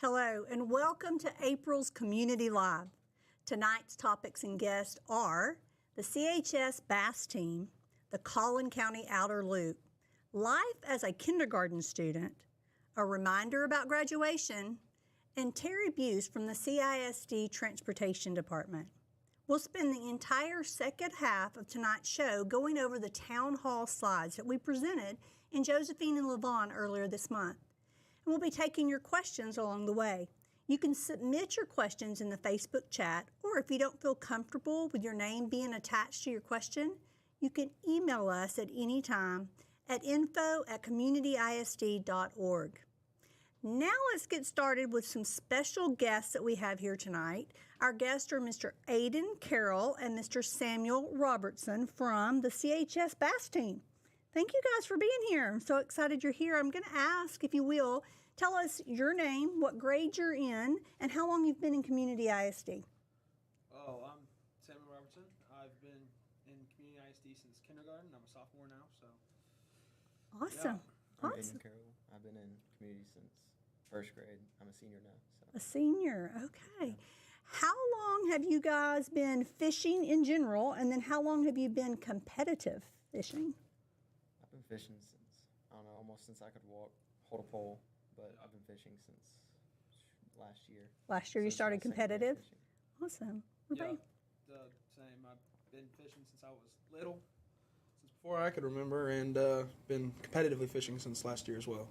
Hello and welcome to April's Community Live. Tonight's topics and guests are the CHS Bass Team, the Collin County Outer Loop, life as a kindergarten student, a reminder about graduation, and Terry Buse from the CISD Transportation Department. We'll spend the entire second half of tonight's show going over the town hall slides that we presented in Josephine and Levon earlier this month. And we'll be taking your questions along the way. You can submit your questions in the Facebook chat, or if you don't feel comfortable with your name being attached to your question, you can email us at any time at info@communityisd.org. Now let's get started with some special guests that we have here tonight. Our guests are Mr. Aiden Carroll and Mr. Samuel Robertson from the CHS Bass Team. Thank you guys for being here. I'm so excited you're here. I'm going to ask, if you will, tell us your name, what grade you're in, and how long you've been in Community ISD. Oh, I'm Samuel Robertson. I've been in Community ISD since kindergarten. I'm a sophomore now, so. Awesome. Yeah. I'm Awesome. Aiden Carroll. I've been in community since first grade. I'm a senior now. So. A senior, okay. How long have you guys been fishing in general, and then how long have you been competitive fishing? I've been fishing since, I don't know, almost since I could walk, hold a pole, but I've been fishing since last year. Last year you Since started my second year competitive? fishing. Awesome. What about Yeah, you? the same. I've been fishing since I was little, since before I could remember, and been competitively fishing since last year as well.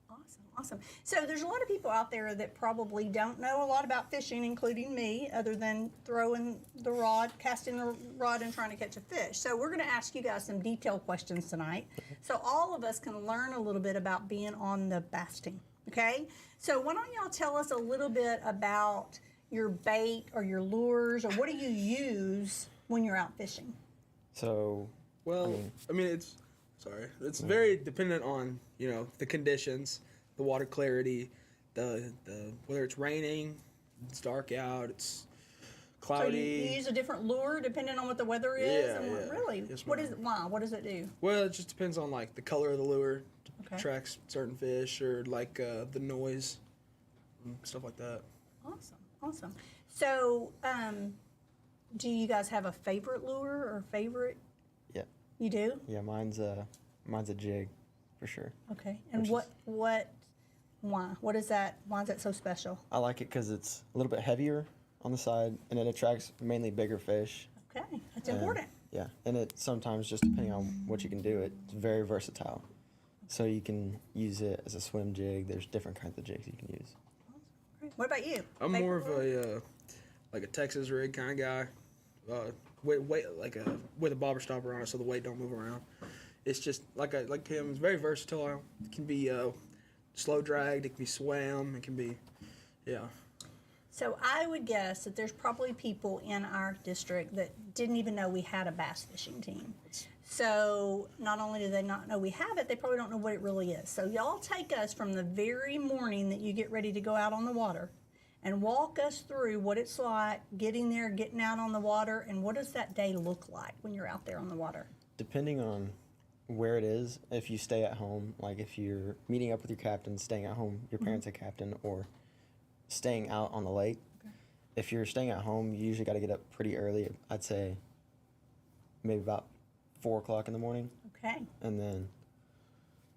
Awesome, awesome. So there's a lot of people out there that probably don't know a lot about fishing, including me, other than throwing the rod, casting the rod, and trying to catch a fish. So we're going to ask you guys some detailed questions tonight, so all of us can learn a little bit about being on the bass team. Okay? So why don't y'all tell us a little bit about your bait or your lures, or what do you use when you're out fishing? So, Well, it's very dependent on, the conditions, the water clarity, the whether it's raining, it's dark out, it's cloudy. So you use a different lure depending on what the weather is? Yeah, and yeah. Really? Yes, What ma'am. is it? Why? What does it do? Well, it just depends on the color of the lure, Okay. attracts certain fish, or the noise, and stuff like that. Awesome, awesome. So, do you guys have a favorite lure or favorite? yeah. You do? Yeah, mine's a jig, for sure. Okay. And Which why? What is that? Why is that so special? I like it because it's a little bit heavier on the side, and it attracts mainly bigger fish. Okay, that's And- important. Yeah, and it sometimes, just depending on what you can do, it's very versatile. So you can use it as a swim jig. There's different kinds of jigs you can use. Great. What about you? I'm Favorite more of lure? a Texas rig kind of guy, with a bobber stopper on it, so the weight don't move around. It's just like him. It's very versatile. It can be slow dragged. It can be swam. It can be, yeah. So I would guess that there's probably people in our district that didn't even know we had a bass fishing team. So not only do they not know we have it, they probably don't know what it really is. So y'all take us from the very morning that you get ready to go out on the water and walk us through what it's like getting there, getting out on the water, and what does that day look like when you're out there on the water? Depending on where it is, if you stay at home, like if you're meeting up with your captain, staying at home, your parents are captain, or staying out on the lake. Okay. If you're staying at home, you usually got to get up pretty early. I'd say maybe about 4 o'clock in the morning. Okay. And then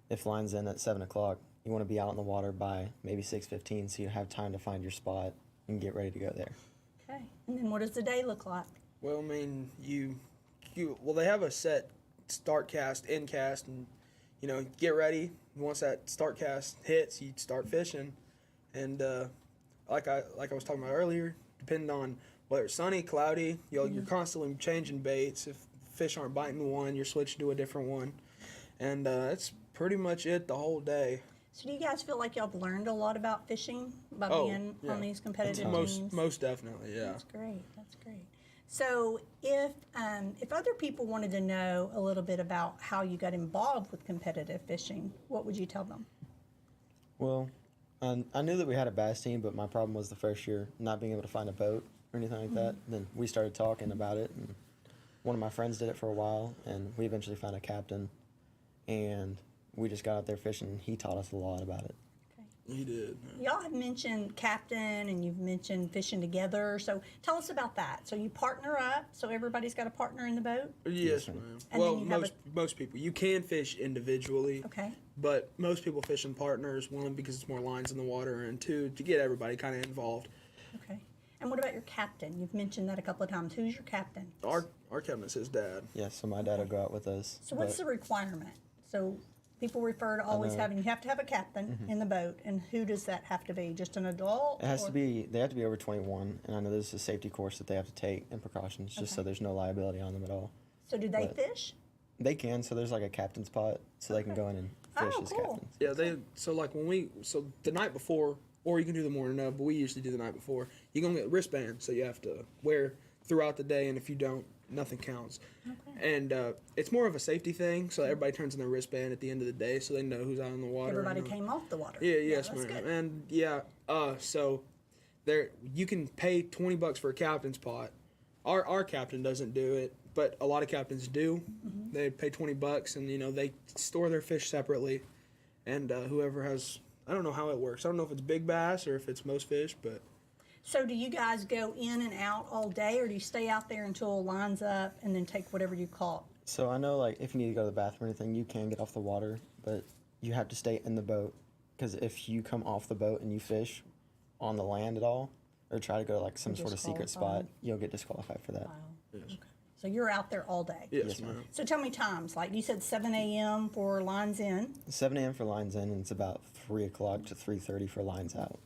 if line's in at 7 o'clock, you want to be out in the water by maybe 6:15, so you have time to find your spot and get ready to go there. Okay. And then what does the day look like? Well, I mean, they have a set start cast, end cast, and get ready. Once that start cast hits, you start fishing, and like I was talking about earlier, depending on whether it's sunny, cloudy, you're constantly changing baits. If fish aren't biting one, you're switching to a different one, and that's pretty much it the whole day. So do you guys feel like y'all have learned a lot about fishing by Oh, being yeah. on these competitive teams? Most definitely, yeah. That's great. That's great. So if other people wanted to know a little bit about how you got involved with competitive fishing, what would you tell them? Well, I knew that we had a bass team, but my problem was the first year not being able to find a boat or anything like that. Then we started talking about it, and one of my friends did it for a while, and we eventually found a captain, and we just got out there fishing. He taught us a lot about it. Okay. He did. Yeah. Y'all have mentioned captain and you've mentioned fishing together. So tell us about that. So you partner up. So everybody's got a partner in the boat. Yes, ma'am. And Well, then you have most people. You can fish individually. Okay. But most people fish in partners. One, because it's more lines in the water, and two, to get everybody kind of involved. Okay. And what about your captain? You've mentioned that a couple of times. Who's your captain? Our captain is his dad. Yeah, so my dad will go out with us. So what's the requirement? So people refer to always having, you have to have a captain in the boat. And who does that have to be? Just an adult? It has to be, they have to be over 21, and I know there's a safety course that they have to take and precautions just so Okay. there's no liability on them at all. So do they But- fish? They can, so there's like a captain's pot, so they can go in and fish Oh, as cool. captains. Yeah, so the night before, or you can do the morning of, but we usually do the night before. You're gonna get wristbands, so you have to wear throughout the day, and if you don't, nothing counts. Okay. And it's more of a safety thing, so everybody turns in their wristband at the end of the day, so they know who's out in the water. Everybody and, came off the water. Yeah, yes, that's ma'am. good. And yeah, so there you can pay $20 for a captain's pot. Our captain doesn't do it, but a lot of captains do. They pay $20, and they store their fish separately, and whoever has. I don't know how it works. I don't know if it's big bass or if it's most fish, but So do you guys go in and out all day, or do you stay out there until it lines up and then take whatever you caught? So I know, like, if you need to go to the bathroom or anything, you can get off the water, but you have to stay in the boat, because if you come off the boat and you fish on the land at all, or try to go to, like, some sort of secret spot, Disqualified. you'll get disqualified for that. Wow. yes, Okay. So you're out there all day. yes, Yes, ma'am. ma'am. So tell me times. Like you said, 7 a.m. for lines in. 7 a.m. for lines in, and it's about 3 o'clock to 3:30 for lines out.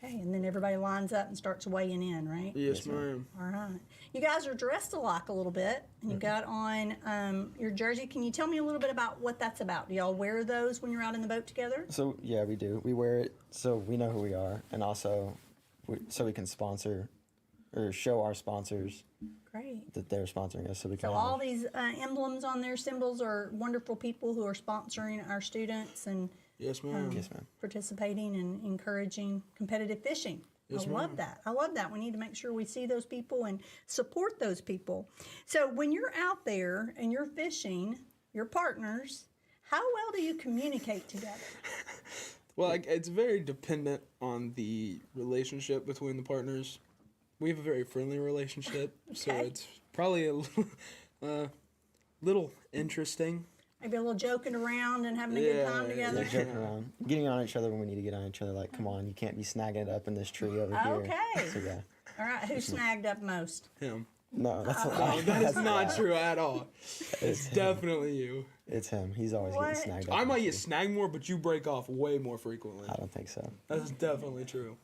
Okay, and then everybody lines up and starts weighing in, right? Yes, Yes, ma'am. ma'am. All right. You guys are dressed alike a little bit, and you got on your jersey. Can you tell me a little bit about what that's about? Do y'all wear those when you're out in the boat together? So, yeah, we do. We wear it so we know who we are, and also so we can sponsor or show our sponsors Great. that they're sponsoring us, so we can So have, all these emblems on their symbols are wonderful people who are sponsoring our students and Yes, ma'am. Yes, ma'am. participating and encouraging competitive fishing. Yes, I love ma'am. that. I love that. We need to make sure we see those people and support those people. So when you're out there and you're fishing, your partners, how well do you communicate together? Well, it's very dependent on the relationship between the partners. We have a very friendly relationship, so Okay. it's probably a little interesting. Maybe a little joking around and having a good time Yeah, together. like, joking around, getting on each other when we need to get on each other. Like, come on, you can't be snagging it up in this tree over here. Okay. So yeah, All right, who snagged up most? Him. no, that's a No, lie. that is not true at all. It's definitely you. It's him. He's always What? getting snagged up. I in might the get tree. snagged more, but you break off way more frequently. I don't think so. That's definitely true.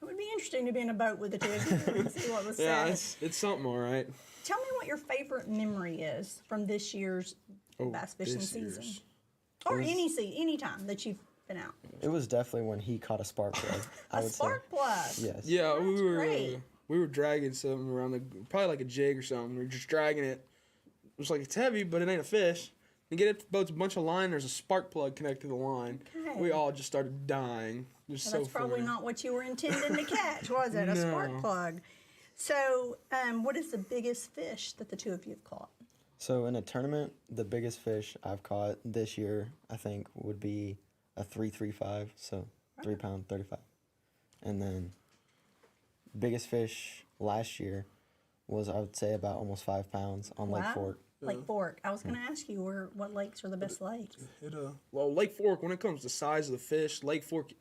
It would be interesting to be in a boat with the two of you and see what was Yeah, said. it's something, all right. Tell me what your favorite memory is from this year's bass fishing this season. year's. Or any time that you've been out. It was definitely when he caught a spark plug. I A would spark plug. say. Yes. Yeah, That's great. we were dragging something around probably like a jig or something. We were just dragging it. It was like it's heavy, but it ain't a fish. You get it, boat's a bunch of line. There's a spark plug connected to the line. Okay. We all just started dying. Just Well, so that's probably funny. not what you were intending to catch, was it? A spark No. plug. So, what is the biggest fish that the two of you have caught? So in a tournament, the biggest fish I've caught this year, I think, would be a 335, so 3 pound 35. And then biggest fish last year was, I would say, about almost 5 pounds on Lake Wow. Fork. Lake Fork. I was going to ask you what lakes are the best lakes. Well, Lake Fork, when it comes to size of the fish, Lake Fork,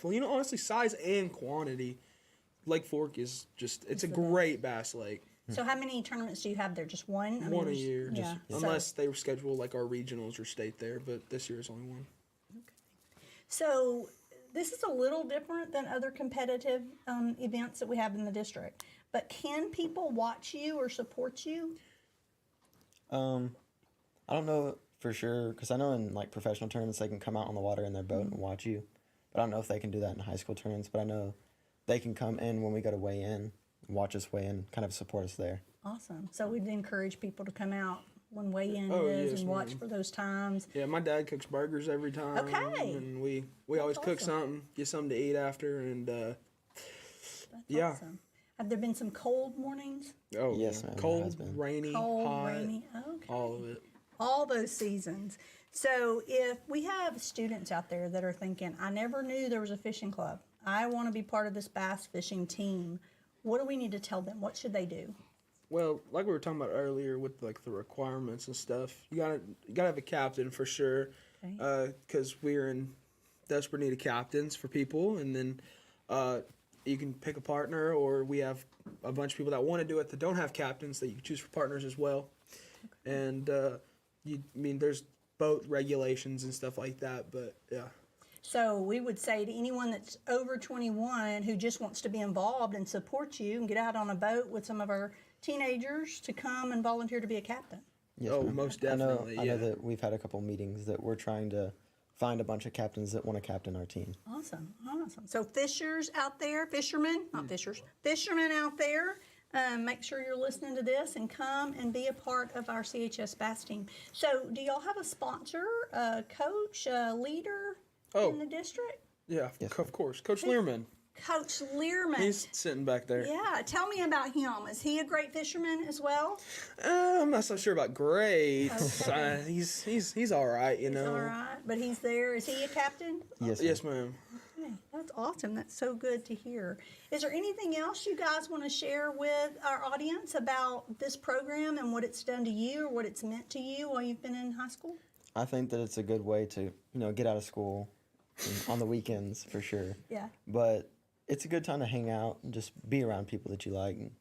honestly, size and quantity, Lake Fork is just, it's a great bass lake. So, how many tournaments do you have there? Just one? I mean, One a there's- year, Yeah. unless they were scheduled like our regionals or state there, but this year is only one. So this is a little different than other competitive events that we have in the district. But can people watch you or support you? I don't know for sure, because I know in like professional tournaments they can come out on the water in their boat and watch you. But I don't know if they can do that in high school tournaments. But I know they can come in when we go to weigh in, watch us weigh in, kind of support us there. Awesome. So we'd encourage people to come out when weigh-in Oh, is yes, and watch ma'am. for those times. Yeah, my dad cooks burgers every time. Okay. And we always cook awesome. something, get something to eat after, and That's Yeah. awesome. Have there been some cold mornings? oh Yes, yeah. ma'am, there Cold, has been. rainy, Cold, hot, rainy. Okay. all of it. All those seasons. So if we have students out there that are thinking, I never knew there was a fishing club, I want to be part of this bass fishing team, what do we need to tell them? What should they do? Well, like we were talking about earlier with like the requirements and stuff, you gotta have a captain for sure, Okay. because we're in desperate need of captains for people, and then you can pick a partner, or we have a bunch of people that want to do it that don't have captains that you can choose for partners as well, and there's boat regulations and stuff like that, but yeah. So we would say to anyone that's over 21 who just wants to be involved and support you and get out on a boat with some of our teenagers to come and volunteer to be a captain. Yes, Oh, ma'am. most definitely, I yeah. know that we've had a couple meetings that we're trying to find a bunch of captains that want to captain our team. Awesome, awesome. So fishers out there, fishermen, not fishers, fishermen out there, make sure you're listening to this and come and be a part of our CHS bass team. So do y'all have a sponsor, a coach, a leader in the district? Yeah, Yes. of course. Coach Learman. Coach Learman. He's sitting back there. Yeah, tell me about him. Is he a great fisherman as well? I'm not so sure about great. Okay. He's all right, you know. All right, but he's there. Is he a captain? Yes, Yes, ma'am. Okay, that's awesome. That's so good to hear. Is there anything else you guys want to share with our audience about this program and what it's done to you or what it's meant to you while you've been in high school? I think that it's a good way to, get out of school on the weekends for sure. Yeah. But it's a good time to hang out and just be around people that you like and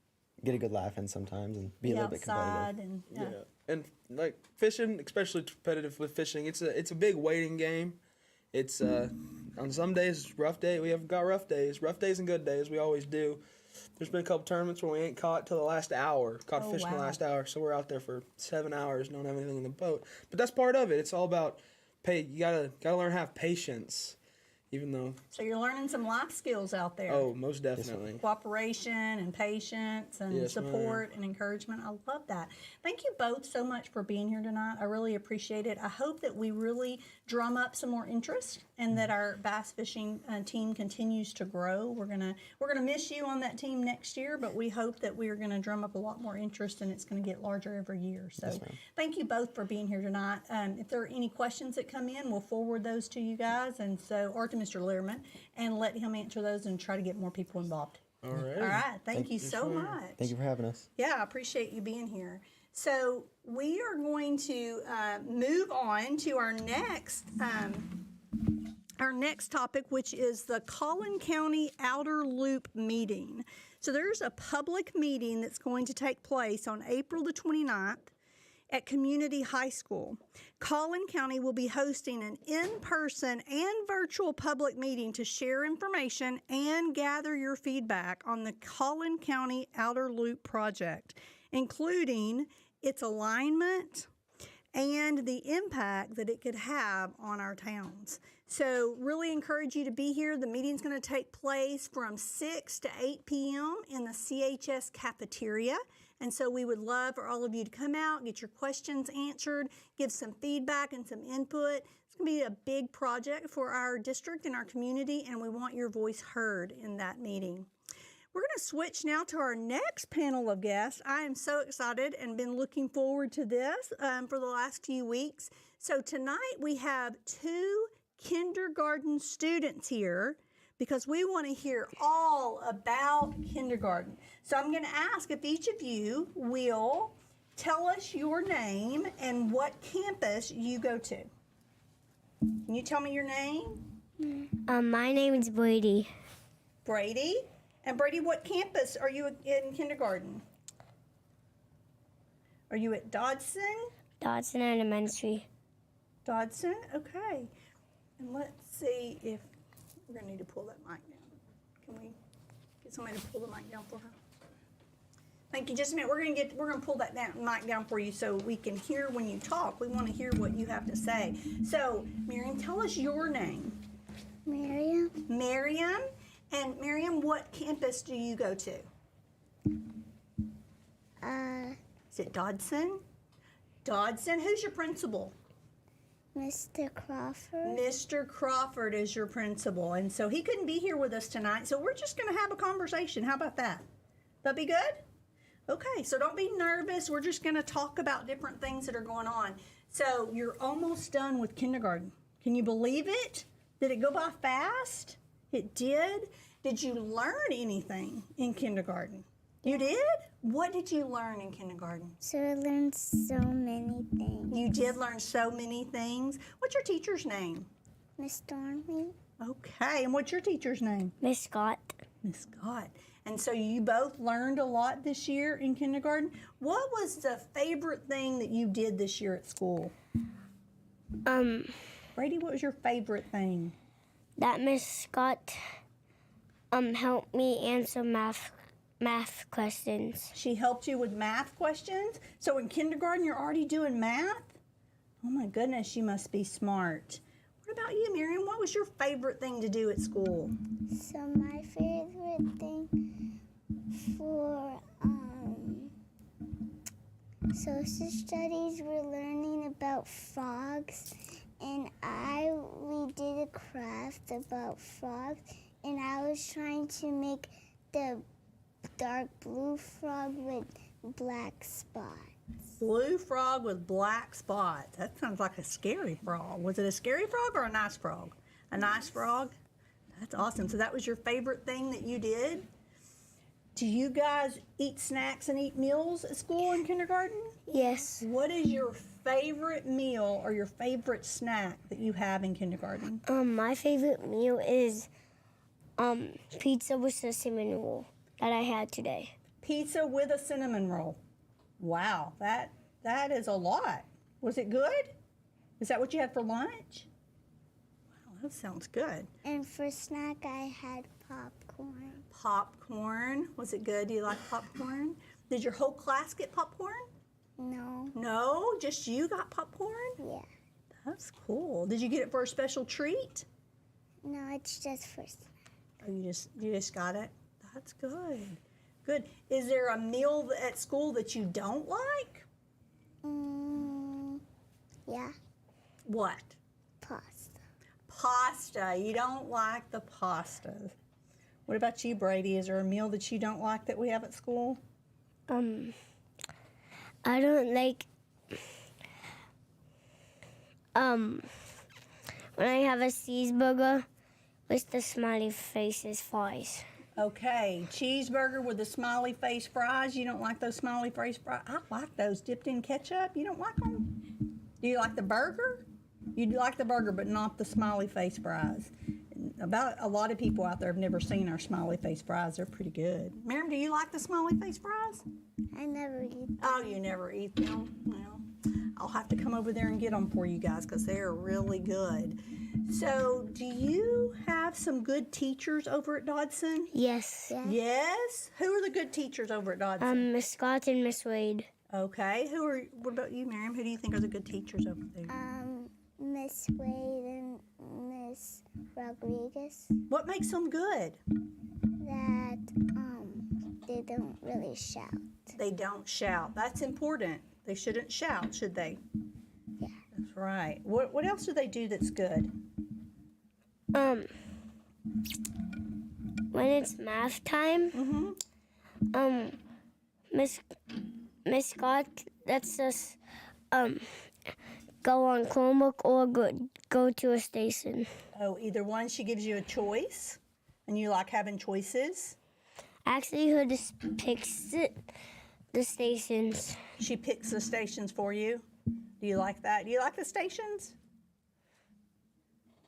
get a good laugh in sometimes and be a little bit outside competitive. and Yeah. And like fishing, especially competitive with fishing, it's a big waiting game. It's on some days rough day. We have got rough days and good days. We always do. There's been a couple tournaments where we ain't caught till the last hour. Caught a fish in the wow. last hour, so we're out there for 7 hours, don't have anything in the boat. But that's part of it. It's all about you gotta learn to have patience, even though. So you're learning some life skills out there. Oh, most definitely. Cooperation and patience and Yes, support and encouragement. I love that. Thank you both so much for being here tonight. I really appreciate it. I hope that we really drum up some more interest and that our bass fishing team continues to grow. We're gonna miss you on that team next year, but we hope that we're gonna drum up a lot more interest and it's gonna get larger every year. So thank you both for being here tonight. If there are any questions that come in, we'll forward those to you guys or to Mr. Learman and let him answer those and try to get more people involved. All right. All right. Thank you so much. Thank you for having us. Yeah, I appreciate you being here. So we are going to move on to our next topic, which is the Collin County Outer Loop meeting. So there's a public meeting that's going to take place on April the 29th at Community High School. Collin County will be hosting an in-person and virtual public meeting to share information and gather your feedback on the Collin County Outer Loop project, including its alignment and the impact that it could have on our towns. So really encourage you to be here. The meeting's going to take place from 6 to 8 p.m. in the CHS cafeteria. And so we would love for all of you to come out, get your questions answered, give some feedback and some input. It's going to be a big project for our district and our community, and we want your voice heard in that meeting. We're going to switch now to our next panel of guests. I am so excited and been looking forward to this for the last few weeks. So tonight we have 2 kindergarten students here because we want to hear all about kindergarten. So I'm going to ask if each of you will tell us your name and what campus you go to. Can you tell me your name? My name is Brady. Brady? And Brady, what campus are you in kindergarten? Are you at Dodson? Dodson Elementary. Dodson? Okay. And let's see if we're going to need to pull that mic down. Can we get somebody to pull the mic down for her? Thank you. Just a minute. We're going to pull that mic down for you so we can hear when you talk. We want to hear what you have to say. So, Miriam, tell us your name. Miriam. Miriam. And Miriam, what campus do you go to? Is it Dodson? Dodson. Who's your principal? Mr. Crawford. Mr. Crawford is your principal, and so he couldn't be here with us tonight, so we're just going to have a conversation. How about that? That'd be good? Okay, so don't be nervous. We're just going to talk about different things that are going on. So you're almost done with kindergarten. Can you believe it? Did it go by fast? It did. Did you learn anything in kindergarten? You did? What did you learn in kindergarten? So I learned so many things. You did learn so many things. What's your teacher's name? Miss Stormy, Okay, and what's your teacher's name? Miss Scott. Miss Scott. And so you both learned a lot this year in kindergarten. What was the favorite thing that you did this year at school? Brady, what was your favorite thing? That Miss Scott helped me answer math questions. She helped you with math questions? So in kindergarten, you're already doing math? Oh my goodness, you must be smart. What about you, Miriam? What was your favorite thing to do at school? So my favorite thing for social studies, we're learning about frogs, and we did a craft about frogs, and I was trying to make the dark blue frog with black spots. Blue frog with black spots. That sounds like a scary frog. Was it a scary frog or a nice frog? A nice frog? That's awesome. So that was your favorite thing that you did? Do you guys eat snacks and eat meals at school in kindergarten? Yes. What is your favorite meal or your favorite snack that you have in kindergarten? My favorite meal is pizza with a cinnamon roll that I had today. Pizza with a cinnamon roll. Wow, that is a lot. Was it good? Is that what you had for lunch? Wow, that sounds good. And for snack, I had popcorn. Popcorn. Was it good? Do you like popcorn? Did your whole class get popcorn? No. No, just you got popcorn? Yeah. That's cool. Did you get it for a special treat? No, it's just for snack. Oh, you just got it? That's good. Good. Is there a meal at school that you don't like? Yeah. What? Pasta. Pasta. You don't like the pasta. What about you, Brady? Is there a meal that you don't like that we have at school? I don't like when I have a cheeseburger with the smiley faces fries. Okay, cheeseburger with the smiley face fries. You don't like those smiley face fries? I like those dipped in ketchup. You don't like them? Do you like the burger? You do like the burger, but not the smiley face fries. About a lot of people out there have never seen our smiley face fries. They're pretty good. Miriam, do you like the smiley face fries? I never eat them. Oh, you never eat them? Well, I'll have to come over there and get them for you guys because they are really good. So, do you have some good teachers over at Dodson? Yes. Yes? Who are the good teachers over at Dodson? Miss Scott and Miss Wade. Okay. What about you, Miriam? Who do you think are the good teachers over there? Miss Wade and Miss Rodriguez. What makes them good? That they don't really shout. They don't shout. That's important. They shouldn't shout, should they? Yeah. That's right. What else do they do that's good? When it's math time, Miss Scott lets us go on Chromebook or go to a station. Oh, either one. She gives you a choice, and you like having choices. Actually, who just picks the stations. She picks the stations for you. Do you like that? Do you like the stations?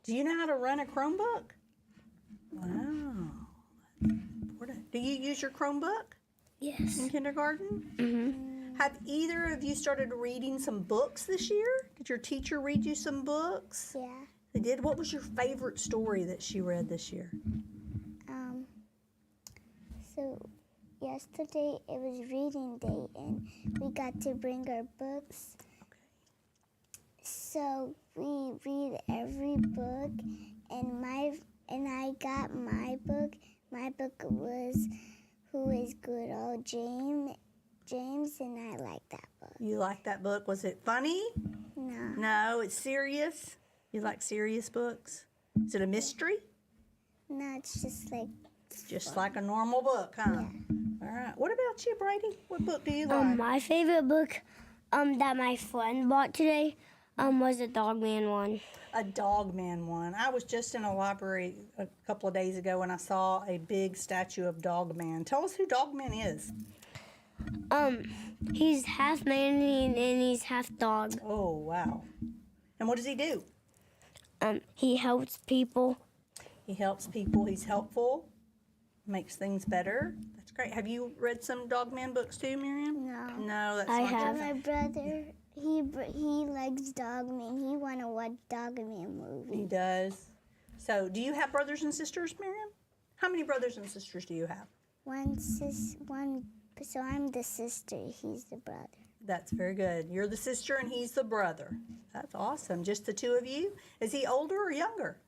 Do you know how to run a Chromebook? Wow. That's important. Do you use your Chromebook Yes. in kindergarten? Have either of you started reading some books this year? Did your teacher read you some books? Yeah. They did? What was your favorite story that she read this year? So yesterday it was reading day and we got to bring our books. So we read every book and I got my book. My book was Who is Good Old James, and I like that book. You like that book? Was it funny? No. No, it's serious. You like serious books? Is it a mystery? No, it's just like Just like a normal book, huh? Yeah. All right. What about you, Brady? What book do you like? my favorite book that my friend bought today Was a Dogman one. A Dogman one. I was just in a library a couple of days ago and I saw a big statue of Dogman. Tell us who Dogman is. He's half man and he's half dog. Oh, wow. And what does he do? He helps people. He helps people. He's helpful. Makes things better. That's great. Have you read some Dogman books too, Miriam? No. No, that's I not have. your- My brother, he likes Dogman. He want to watch Dogman He movie. does. So, do you have brothers and sisters, Miriam? How many brothers and sisters do you have? One. So I'm the sister. He's the brother. That's very good. You're the sister and he's the brother. That's awesome. Just the two of you? Is he older or younger?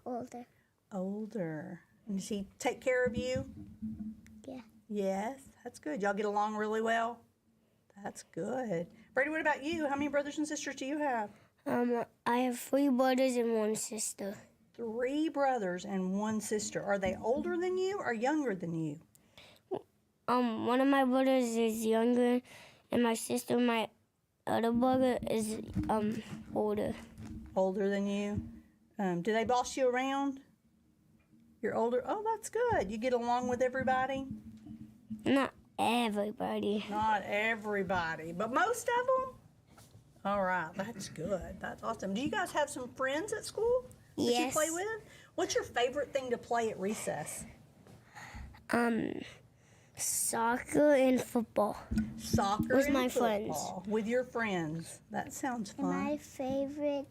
Older. Older. And does he take care of you? Yeah. Yes. That's good. Y'all get along really well? That's good. Brady, what about you? How many brothers and sisters do you have? I have 3 brothers and 1 sister. 3 brothers and 1 sister. Are they older than you or younger than you? One of my brothers is younger, and my sister, my other brother, is older. Older than you? Do they boss you around? You're older? Oh, that's good. You get along with everybody? Not everybody. Not everybody, but most of them? All right, that's good. That's awesome. Do you guys have some friends at school that you Yes. play with? What's your favorite thing to play at recess? Soccer and football. Soccer With and my friends. football. With your friends. That sounds And fun. my favorite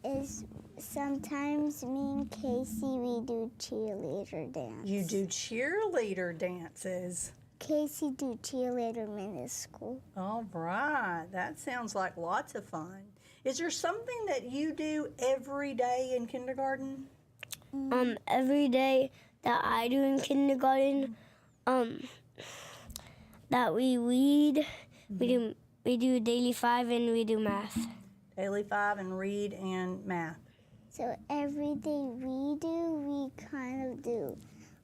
is sometimes me and Casey, we do cheerleader dance. You do cheerleader dances. Casey do cheerleader middle school. All right. That sounds like lots of fun. Is there something that you do every day in kindergarten? Every day that I do in kindergarten, that we read, we do daily 5 and we do math. Daily 5 and read and math. So every day we kind of do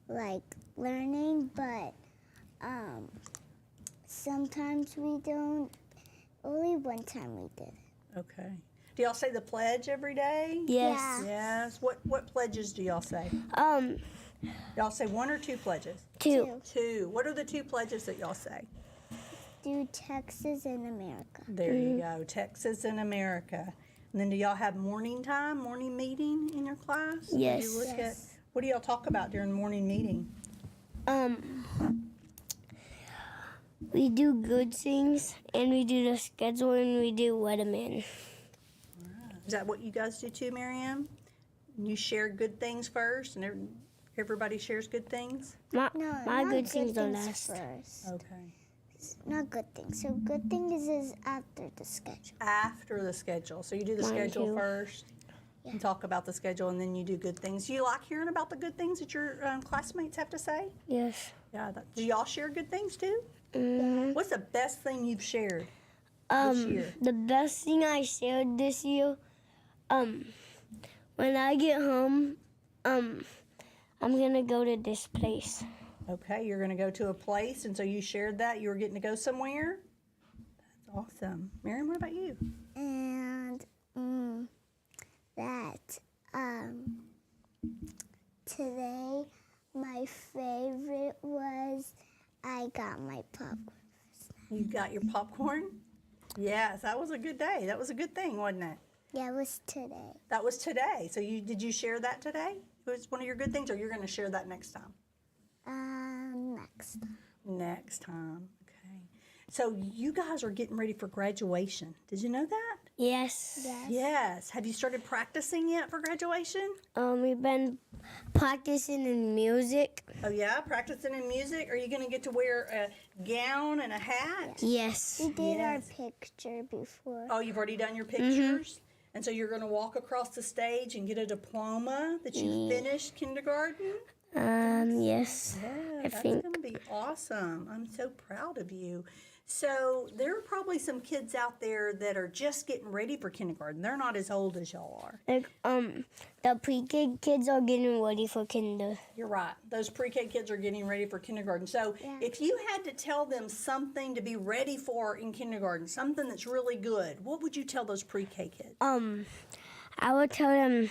like learning, but sometimes we don't. Only one time we did it. Okay. Do y'all say the pledge every day? Yes. Yeah. Yes. What pledges do y'all say? Y'all say 1 or 2 pledges? 2. 2. What are the 2 pledges that y'all say? Do Texas in America. There you go. Texas and America. And then do y'all have morning time, morning meeting in your class? Do Yes. you look Yes. at, what do y'all talk about during morning meeting? We do good things, and we do the schedule, and we do Weatherman. Is that what you guys do too, Miriam? You share good things first and everybody shares good things? My Not good things are last. first. Okay. Not good things. So good things is after the schedule. After the schedule. So you do the Mine schedule too. first Yeah. and talk about the schedule and then you do good things. Do you like hearing about the good things that your classmates have to say? Yes. Yeah. Do y'all share good things too? Mhm. What's the best thing you've shared this year? The best thing I shared this year, when I get home, I'm gonna go to this place. Okay, you're going to go to a place, and so you shared that. You were getting to go somewhere? That's awesome. Miriam, what about you? And that today my favorite was I got my popcorn. You got your popcorn? Yes, that was a good day. That was a good thing, wasn't it? Yeah, it was today. That was today. So did you share that today? It was one of your good things, or you're going to share that next time? Next. Next time. Okay. So you guys are getting ready for graduation. Did you know that? Yes. Yes. Yes. Have you started practicing yet for graduation? We've been practicing in music. Oh yeah, practicing in music. Are you going to get to wear a gown and a hat? Yes. We did Yes. our picture before. Oh, you've already done your pictures? And so you're going to walk across the stage and get a diploma that you finished kindergarten? Yes. Yeah, I that's think. going to be awesome. I'm so proud of you. So there are probably some kids out there that are just getting ready for kindergarten. They're not as old as y'all are. Like, the pre-K kids are getting ready for kinder. You're right. Those pre-K kids are getting ready for kindergarten. So if you had to tell them something to be ready for in kindergarten, something that's really good, what would you tell those pre-K kids? I would tell them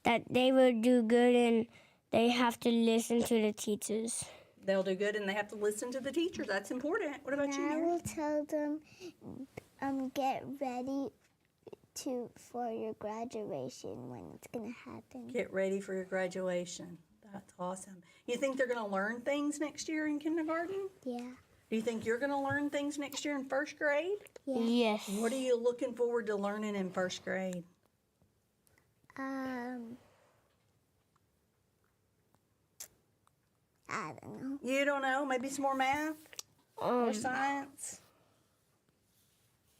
that they will do good and they have to listen to the teachers. They'll do good and they have to listen to the teachers. That's important. What about you, I Mary? will tell them, get ready for your graduation when it's gonna happen. Get ready for your graduation. That's awesome. You think they're going to learn things next year in kindergarten? Yeah. Do you think you're going to learn things next year in first grade? Yeah. Yes. What are you looking forward to learning in first grade? I don't know. You don't know? Maybe some more math or science?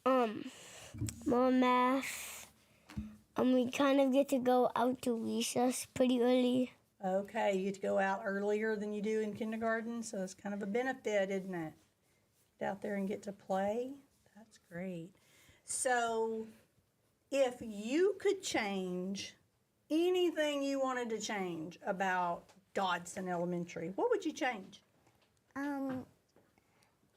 More math. We kind of get to go out to recess pretty early. Okay, you get to go out earlier than you do in kindergarten, so it's kind of a benefit, isn't it? Get out there and get to play. That's great. So, if you could change anything you wanted to change about Dodson Elementary, what would you change?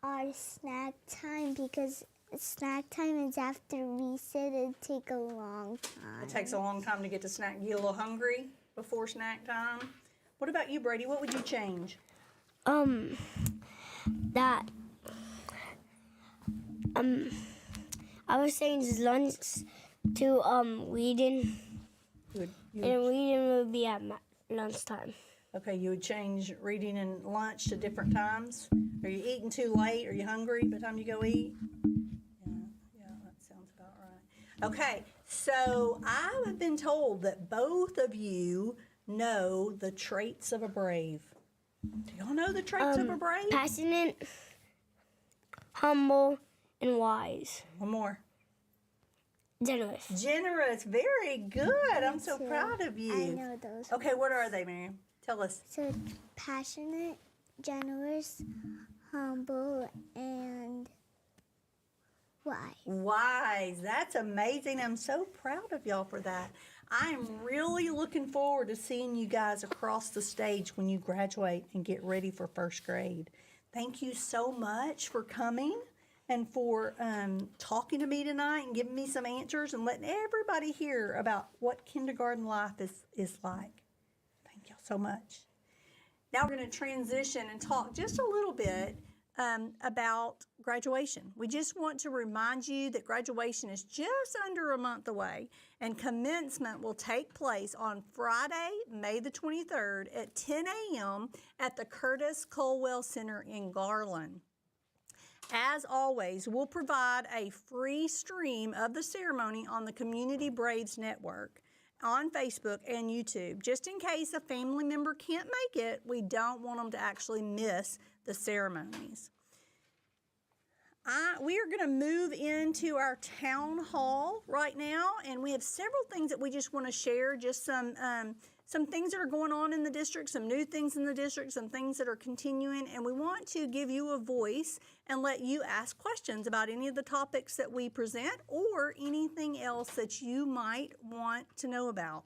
Our snack time, because snack time is after reset. It'd take a long time. It takes a long time to get to snack. You get a little hungry before snack time. What about you, Brady? What would you change? That I was saying lunch to reading, and reading would be at lunchtime. Okay, you would change reading and lunch to different times? Are you eating too late? Are you hungry by the time you go eat? Yeah, that sounds about right. Okay, so I have been told that both of you know the traits of a brave. Do y'all know the traits of a brave? Passionate, humble, and wise. One more. Generous. Generous, very good. I'm so too. proud of you. I know those. Okay, what are they, Miriam? Tell us. So passionate, generous, humble, and wise. Wise. That's amazing. I'm so proud of y'all for that. I'm really looking forward to seeing you guys across the stage when you graduate and get ready for first grade. Thank you so much for coming and for talking to me tonight and giving me some answers and letting everybody hear about what kindergarten life is like. Thank y'all so much. Now we're going to transition and talk just a little bit about graduation. We just want to remind you that graduation is just under a month away, and commencement will take place on Friday, May the 23rd at 10 a.m. at the Curtis Colwell Center in Garland. As always, we'll provide a free stream of the ceremony on the Community Braves Network on Facebook and YouTube. Just in case a family member can't make it, we don't want them to actually miss the ceremonies. We are going to move into our town hall right now, and we have several things that we just want to share, just some things that are going on in the district, some new things in the district, some things that are continuing, and we want to give you a voice and let you ask questions about any of the topics that we present or anything else that you might want to know about.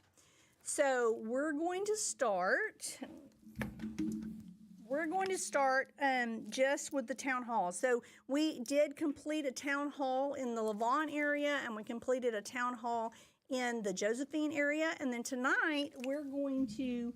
So we're going to start just with the town hall. So we did complete a town hall in the Lavon area, and we completed a town hall in the Josephine area. And then tonight we're going to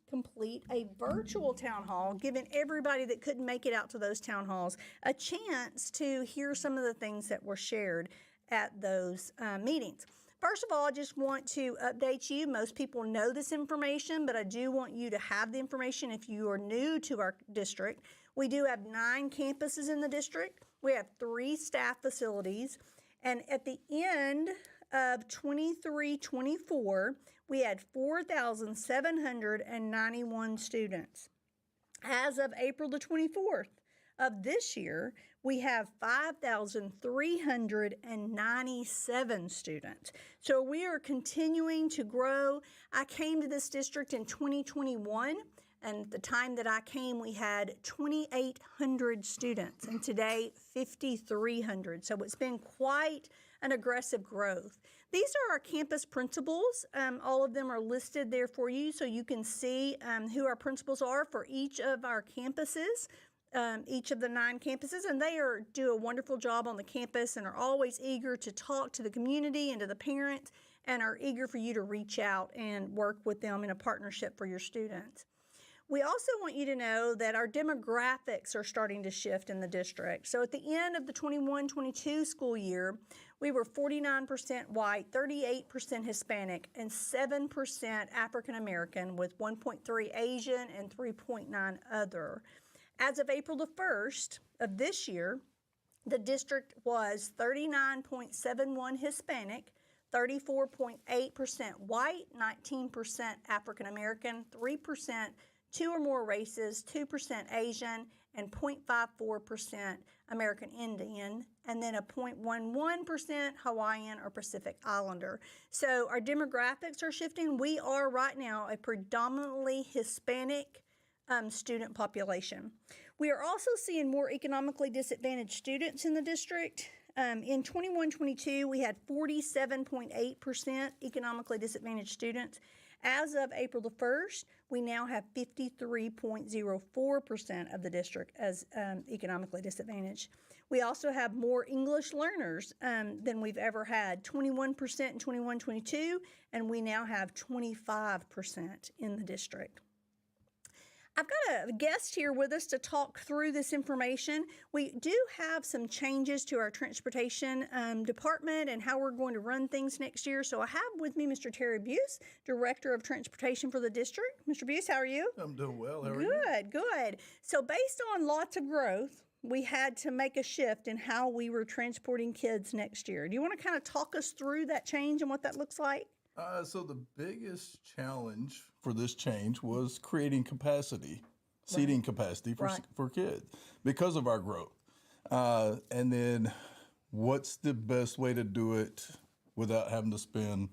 complete a virtual town hall, giving everybody that couldn't make it out to those town halls a chance to hear some of the things that were shared at those meetings. First of all, I just want to update you. Most people know this information, but I do want you to have the information if you are new to our district. We do have 9 campuses in the district. We have 3 staff facilities. And at the end of 23-24, we had 4,791 students. As of April the 24th of this year, we have 5,397 students. So we are continuing to grow. I came to this district in 2021 And the time that I came, we had 2,800 students, and today 5,300. So it's been quite an aggressive growth. These are our campus principals. All of them are listed there for you, so you can see who our principals are for each of our campuses. Each of the 9 campuses, and they do a wonderful job on the campus and are always eager to talk to the community and to the parents, and are eager for you to reach out and work with them in a partnership for your students. We also want you to know that our demographics are starting to shift in the district. So at the end of the 21-22 school year, we were 49% white, 38% Hispanic, and 7% African American, with 1.3 Asian and 3.9 other. As of April the 1st of this year, the district was 39.71 Hispanic, 34.8% white, 19% African American, 3% 2 or more races, 2% Asian, and 0.54% American Indian, and then a 0.11% Hawaiian or Pacific Islander. So our demographics are shifting. We are right now a predominantly Hispanic student population. We are also seeing more economically disadvantaged students in the district. In 21-22, we had 47.8% economically disadvantaged students. As of April the 1st, we now have 53.04% of the district as economically disadvantaged. We also have more English learners than we've ever had, 21% in 21-22, and we now have 25% in the district. I've got a guest here with us to talk through this information. We do have some changes to our transportation department and how we're going to run things next year. So I have with me Mr. Terry Buse, Director of Transportation for the district. Mr. Buse, how are you? I'm doing well. How are you? Good, good. So based on lots of growth, we had to make a shift in how we were transporting kids next year. Do you want to kind of talk us through that change and what that looks like? So the biggest challenge for this change was creating capacity, seating capacity for kids because of our growth. And then what's the best way to do it without having to spend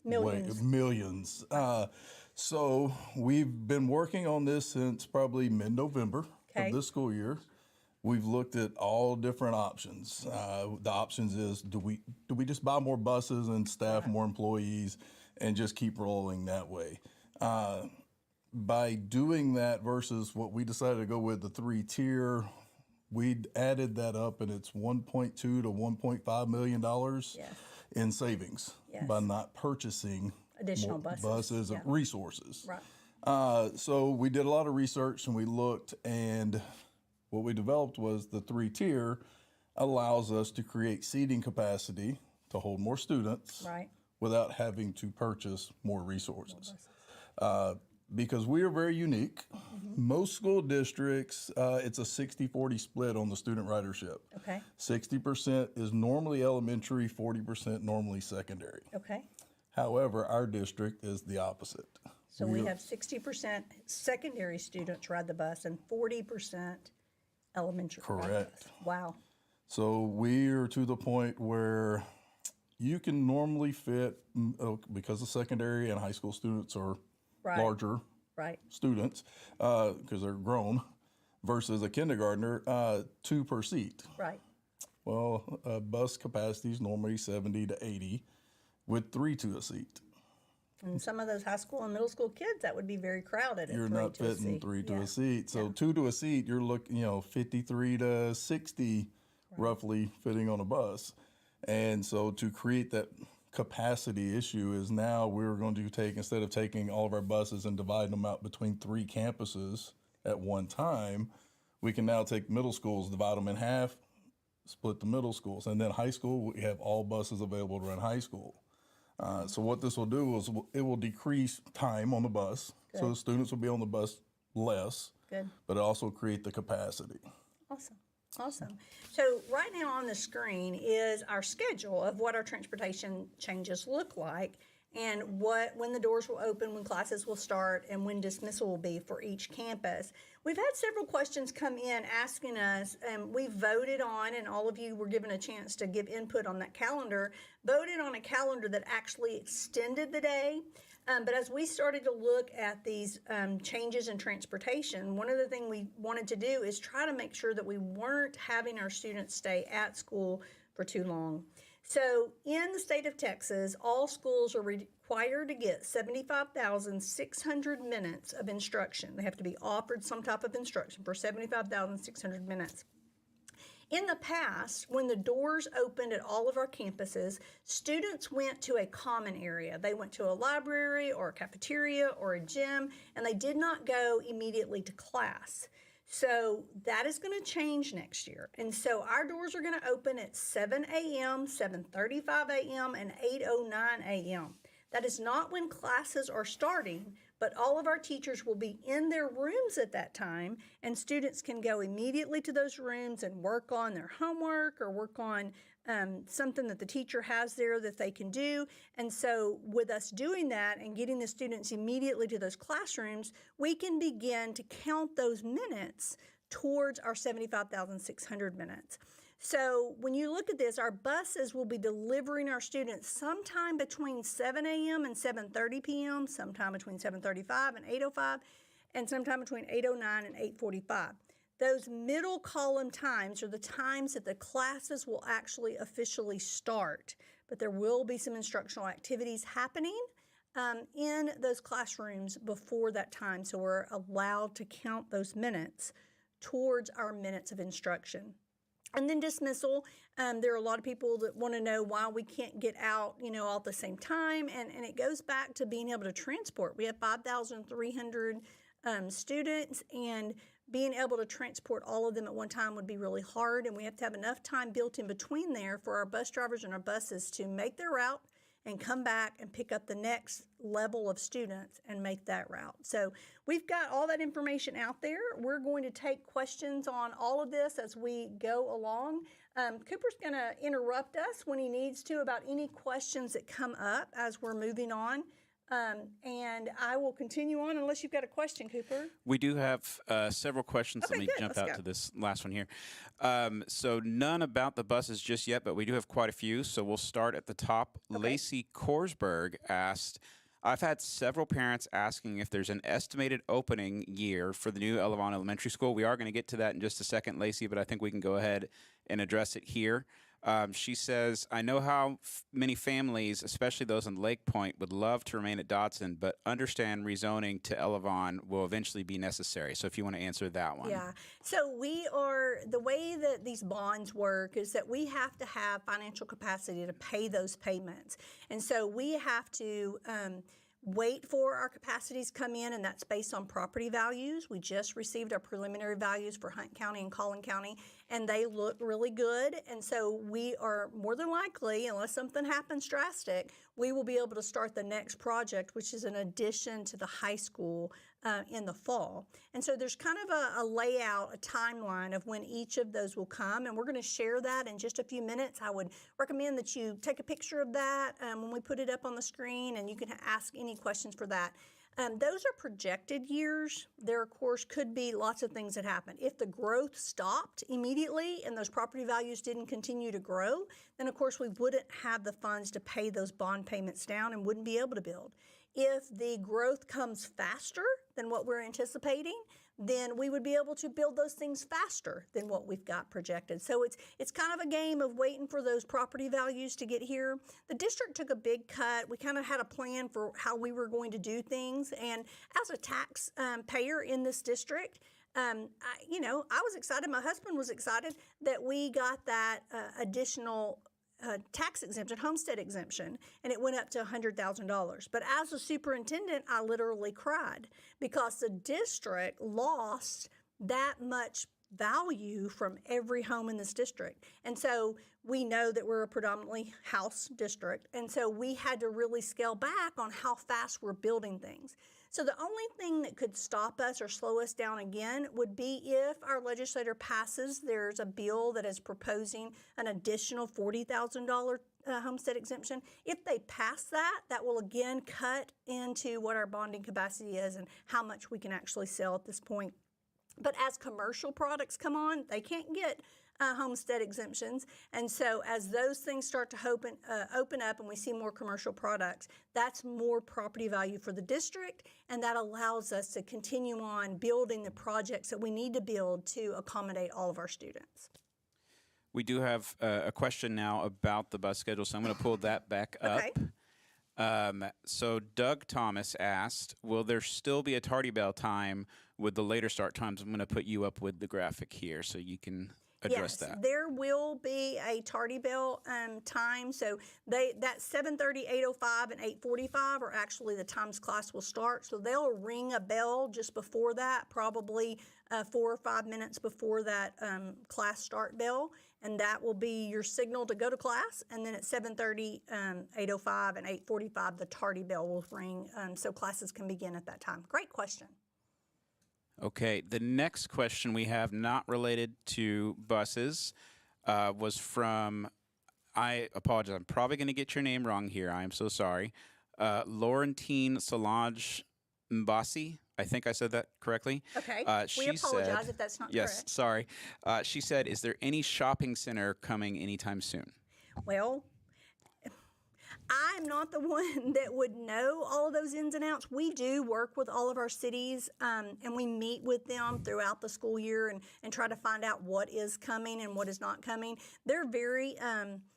millions? So we've been working on this since probably mid-November of this school year. We've looked at all different options. The options is, do we just buy more buses and staff more employees and just keep rolling that way? By doing that versus what we decided to go with, the 3-tier, we added that up, and it's $1.2 to $1.5 million in savings by not purchasing additional buses and resources. Right. So we did a lot of research, and we looked, and what we developed was the 3-tier allows us to create seating capacity to hold more students without having to purchase more resources. Because we are very unique. Most school districts, it's a 60-40 split on the student ridership. 60% is normally elementary, 40% normally secondary. However, our district is the opposite. So we have 60% secondary students ride the bus and 40% elementary. Correct. Wow. So we're to the point where you can normally fit, because the secondary and high school students are larger students because they're grown, versus a kindergartner, 2 per seat. Well, bus capacity is normally 70 to 80 with 3 to a seat. And some of those high school and middle school kids, that would be very crowded. You're not fitting 3 to a seat. So 2 to a seat, you're looking, 53 to 60 roughly fitting on a bus. And so to create that capacity issue is now we're going to take, instead of taking all of our buses and dividing them out between 3 campuses at one time, we can now take middle schools, divide them in half, split the middle schools. And then high school, we have all buses available to run high school. So what this will do is it will decrease time on the bus. So the students will be on the bus less, but it also create the capacity. Awesome. So right now on the screen is our schedule of what our transportation changes look like. and when the doors will open, when classes will start, and when dismissal will be for each campus. We've had several questions come in asking us, and we voted on, and all of you were given a chance to give input on that calendar, voted on a calendar that actually extended the day. But as we started to look at these changes in transportation, one of the things we wanted to do is try to make sure that we weren't having our students stay at school for too long. So in the state of Texas, all schools are required to get 75,600 minutes of instruction. They have to be offered some type of instruction for 75,600 minutes. In the past, when the doors opened at all of our campuses, students went to a common area. They went to a library or a cafeteria or a gym, and they did not go immediately to class. So that is going to change next year. And so our doors are going to open at 7 a.m., 7:35 a.m., and 8:09 a.m. That is not when classes are starting, but all of our teachers will be in their rooms at that time, and students can go immediately to those rooms and work on their homework or work on something that the teacher has there that they can do. And so with us doing that and getting the students immediately to those classrooms, we can begin to count those minutes towards our 75,600 minutes. So when you look at this, our buses will be delivering our students sometime between 7 a.m. and 7:30 p.m., sometime between 7:35 and 8:05, and sometime between 8:09 and 8:45. Those middle column times are the times that the classes will actually officially start, but there will be some instructional activities happening in those classrooms before that time, so we're allowed to count those minutes towards our minutes of instruction. And then dismissal, there are a lot of people that want to know why we can't get out, all at the same time, and it goes back to being able to transport. We have 5,300 students, and being able to transport all of them at one time would be really hard, and we have to have enough time built in between there for our bus drivers and our buses to make their route and come back and pick up the next level of students and make that route. So we've got all that information out there. We're going to take questions on all of this as we go along. Cooper's going to interrupt us when he needs to about any questions that come up as we're moving on. And I will continue on unless you've got a question, Cooper. We do have several questions. Okay, Let me good. jump Let's out go. to this last one here. So none about the buses just yet, but we do have quite a few. So we'll start at the top. Okay. Lacey Korsberg asked, I've had several parents asking if there's an estimated opening year for the new Elevon Elementary School. We are going to get to that in just a second, Lacey, but I think we can go ahead and address it here. She says, I know how many families, especially those in Lake Point, would love to remain at Dodson, but understand rezoning to Elevon will eventually be necessary. So if you want to answer that one. Yeah. So the way that these bonds work is that we have to have financial capacity to pay those payments. And so we have to wait for our capacities come in, and that's based on property values. We just received our preliminary values for Hunt County and Collin County, and they look really good. And so we are more than likely, unless something happens drastic, we will be able to start the next project, which is an addition to the high school in the fall. And so there's kind of a layout, a timeline of when each of those will come, and we're going to share that in just a few minutes. I would recommend that you take a picture of that when we put it up on the screen, and you can ask any questions for that. Those are projected years. There, of course, could be lots of things that happen. If the growth stopped immediately and those property values didn't continue to grow, then, of course, we wouldn't have the funds to pay those bond payments down and wouldn't be able to build. If the growth comes faster than what we're anticipating, then we would be able to build those things faster than what we've got projected. So it's kind of a game of waiting for those property values to get here. The district took a big cut. We kind of had a plan for how we were going to do things. And as a tax payer in this district, I was excited. My husband was excited that we got that additional tax exemption, homestead exemption, and it went up to $100,000. But as a superintendent, I literally cried because the district lost that much value from every home in this district. And so we know that we're a predominantly house district, and so we had to really scale back on how fast we're building things. So the only thing that could stop us or slow us down again would be if our legislator passes. There's a bill that is proposing an additional $40,000 homestead exemption. If they pass that, that will again cut into what our bonding capacity is and how much we can actually sell at this point. But as commercial products come on, they can't get homestead exemptions. And so as those things start to open up and we see more commercial products, that's more property value for the district, and that allows us to continue on building the projects that we need to build to accommodate all of our students. We do have a question now about the bus schedule, so I'm going to pull that back up. Okay. So Doug Thomas asked, will there still be a tardy bell time with the later start times? I'm going to put you up with the graphic here so you can address Yes, that. there will be a tardy bell time. So that 7:30, 8:05, and 8:45 are actually the times class will start. So they'll ring a bell just before that, probably 4 or 5 minutes before that class start bell. And that will be your signal to go to class. And then at 7:30, 8:05, and 8:45, the tardy bell will ring so classes can begin at that time. Great question. Okay, the next question we have, not related to buses, was from, I apologize, I'm probably going to get your name wrong here. I am so sorry. Laurentine Solange Mbasi. I think I said that correctly. Okay, She we apologize said, if that's not yes, correct. sorry. She said, is there any shopping center coming anytime soon? Well, I'm not the one that would know all of those ins and outs. We do work with all of our cities, and we meet with them throughout the school year and try to find out what is coming and what is not coming. They're very,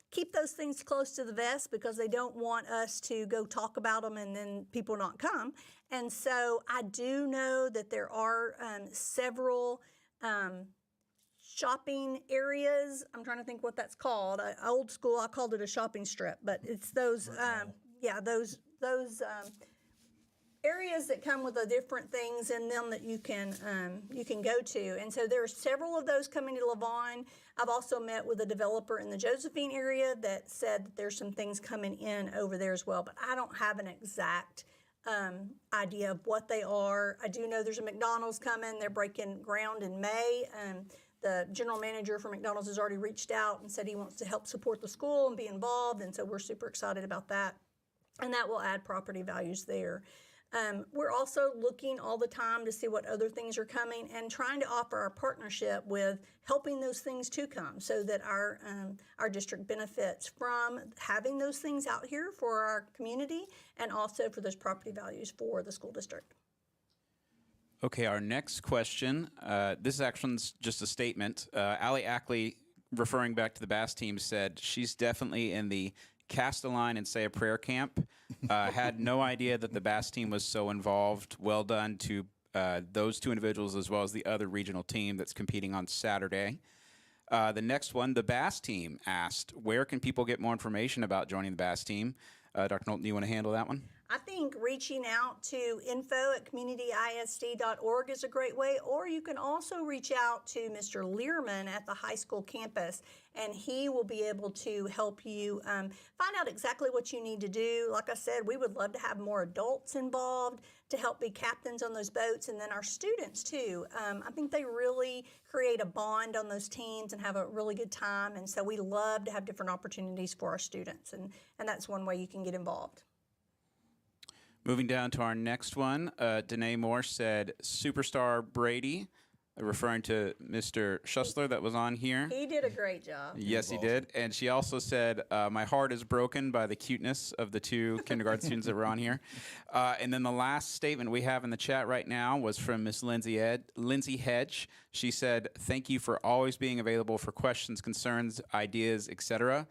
keep those things close to the vest because they don't want us to go talk about them and then people not come. And so I do know that there are several shopping areas. I'm trying to think what that's called. Old school, I called it a shopping strip, but it's those, those areas that come with the different things in them that you can go to. And so there are several of those coming to Lavon. I've also met with a developer in the Josephine area that said that there's some things coming in over there as well, but I don't have an exact idea of what they are. I do know there's a McDonald's coming. They're breaking ground in May. The general manager for McDonald's has already reached out and said he wants to help support the school and be involved, and so we're super excited about that. And that will add property values there. We're also looking all the time to see what other things are coming and trying to offer our partnership with helping those things to come so that our district benefits from having those things out here for our community and also for those property values for the school district. Okay, our next question. This is actually just a statement. Allie Ackley, referring back to the bass team, said she's definitely in the cast a line and say a prayer camp. Had no idea that the bass team was so involved. Well done to those two individuals as well as the other regional team that's competing on Saturday. The next one, the bass team asked, where can people get more information about joining the bass team? Dr. Knowlton, do you want to handle that one? I think reaching out to info@communityisd.org is a great way, or you can also reach out to Mr. Learman at the high school campus, and he will be able to help you find out exactly what you need to do. Like I said, we would love to have more adults involved to help be captains on those boats, and then our students too. I think they really create a bond on those teams and have a really good time, and so we love to have different opportunities for our students, and that's one way you can get involved. Moving down to our next one, Danae Moore said, Superstar Brady, referring to Mr. Schussler that was on here. He did a great job. Yes, he did. And she also said, my heart is broken by the cuteness of the two kindergarten students that were on here. And then the last statement we have in the chat right now was from Miss Lindsay Hedge. She said, thank you for always being available for questions, concerns, ideas, etc.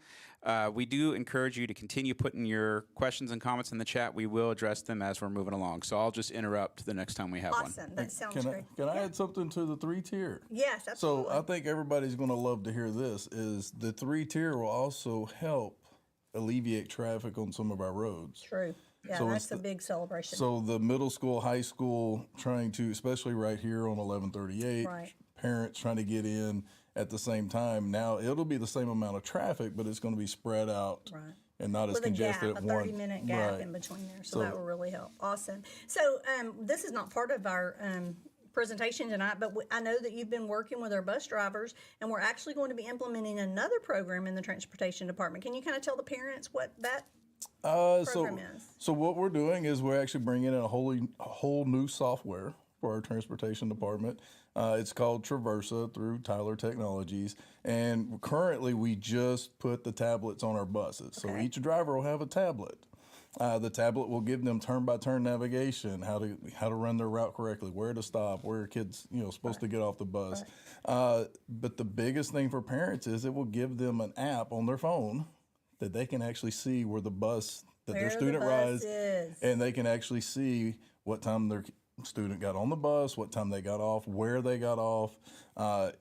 We do encourage you to continue putting your questions and comments in the chat. We will address them as we're moving along. So I'll just interrupt the next time we have one. Awesome. That sounds great. Can I add something to the 3-tier? Yes, absolutely. So I think everybody's going to love to hear this, is the 3-tier will also help alleviate traffic on some of our roads. True. Yeah, So that's it's a big celebration. So the middle school, high school, trying to, especially right here on 1138, Right. parents trying to get in at the same time. Now it'll be the same amount of traffic, but it's going to be spread out Right. and not as With a gap, congested a at one. 30-minute gap Right. in between there. So, So- that will really help. Awesome. So this is not part of our presentation tonight, but I know that you've been working with our bus drivers, and we're actually going to be implementing another program in the transportation department. Can you kind of tell the parents what that program is? So what we're doing is we're actually bringing in a whole new software for our transportation department. It's called Traversa through Tyler Technologies, and currently we just put the tablets on our buses. So Okay. each driver will have a tablet. The tablet will give them turn-by-turn navigation, how to run their route correctly, where to stop, where kids supposed to get off the bus. But the biggest thing for parents is it will give them an app on their phone that they can actually see where the bus that Where their the student bus rides, is. and they can actually see what time their student got on the bus, what time they got off, where they got off.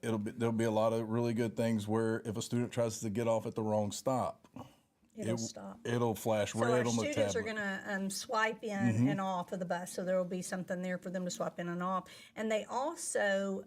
There'll be a lot of really good things where if a student tries to get off at the wrong stop, It'll stop. It'll flash So red our on the students are tablet. going to swipe in and off of the bus, so there will be something there for them to swipe in and off. And they also,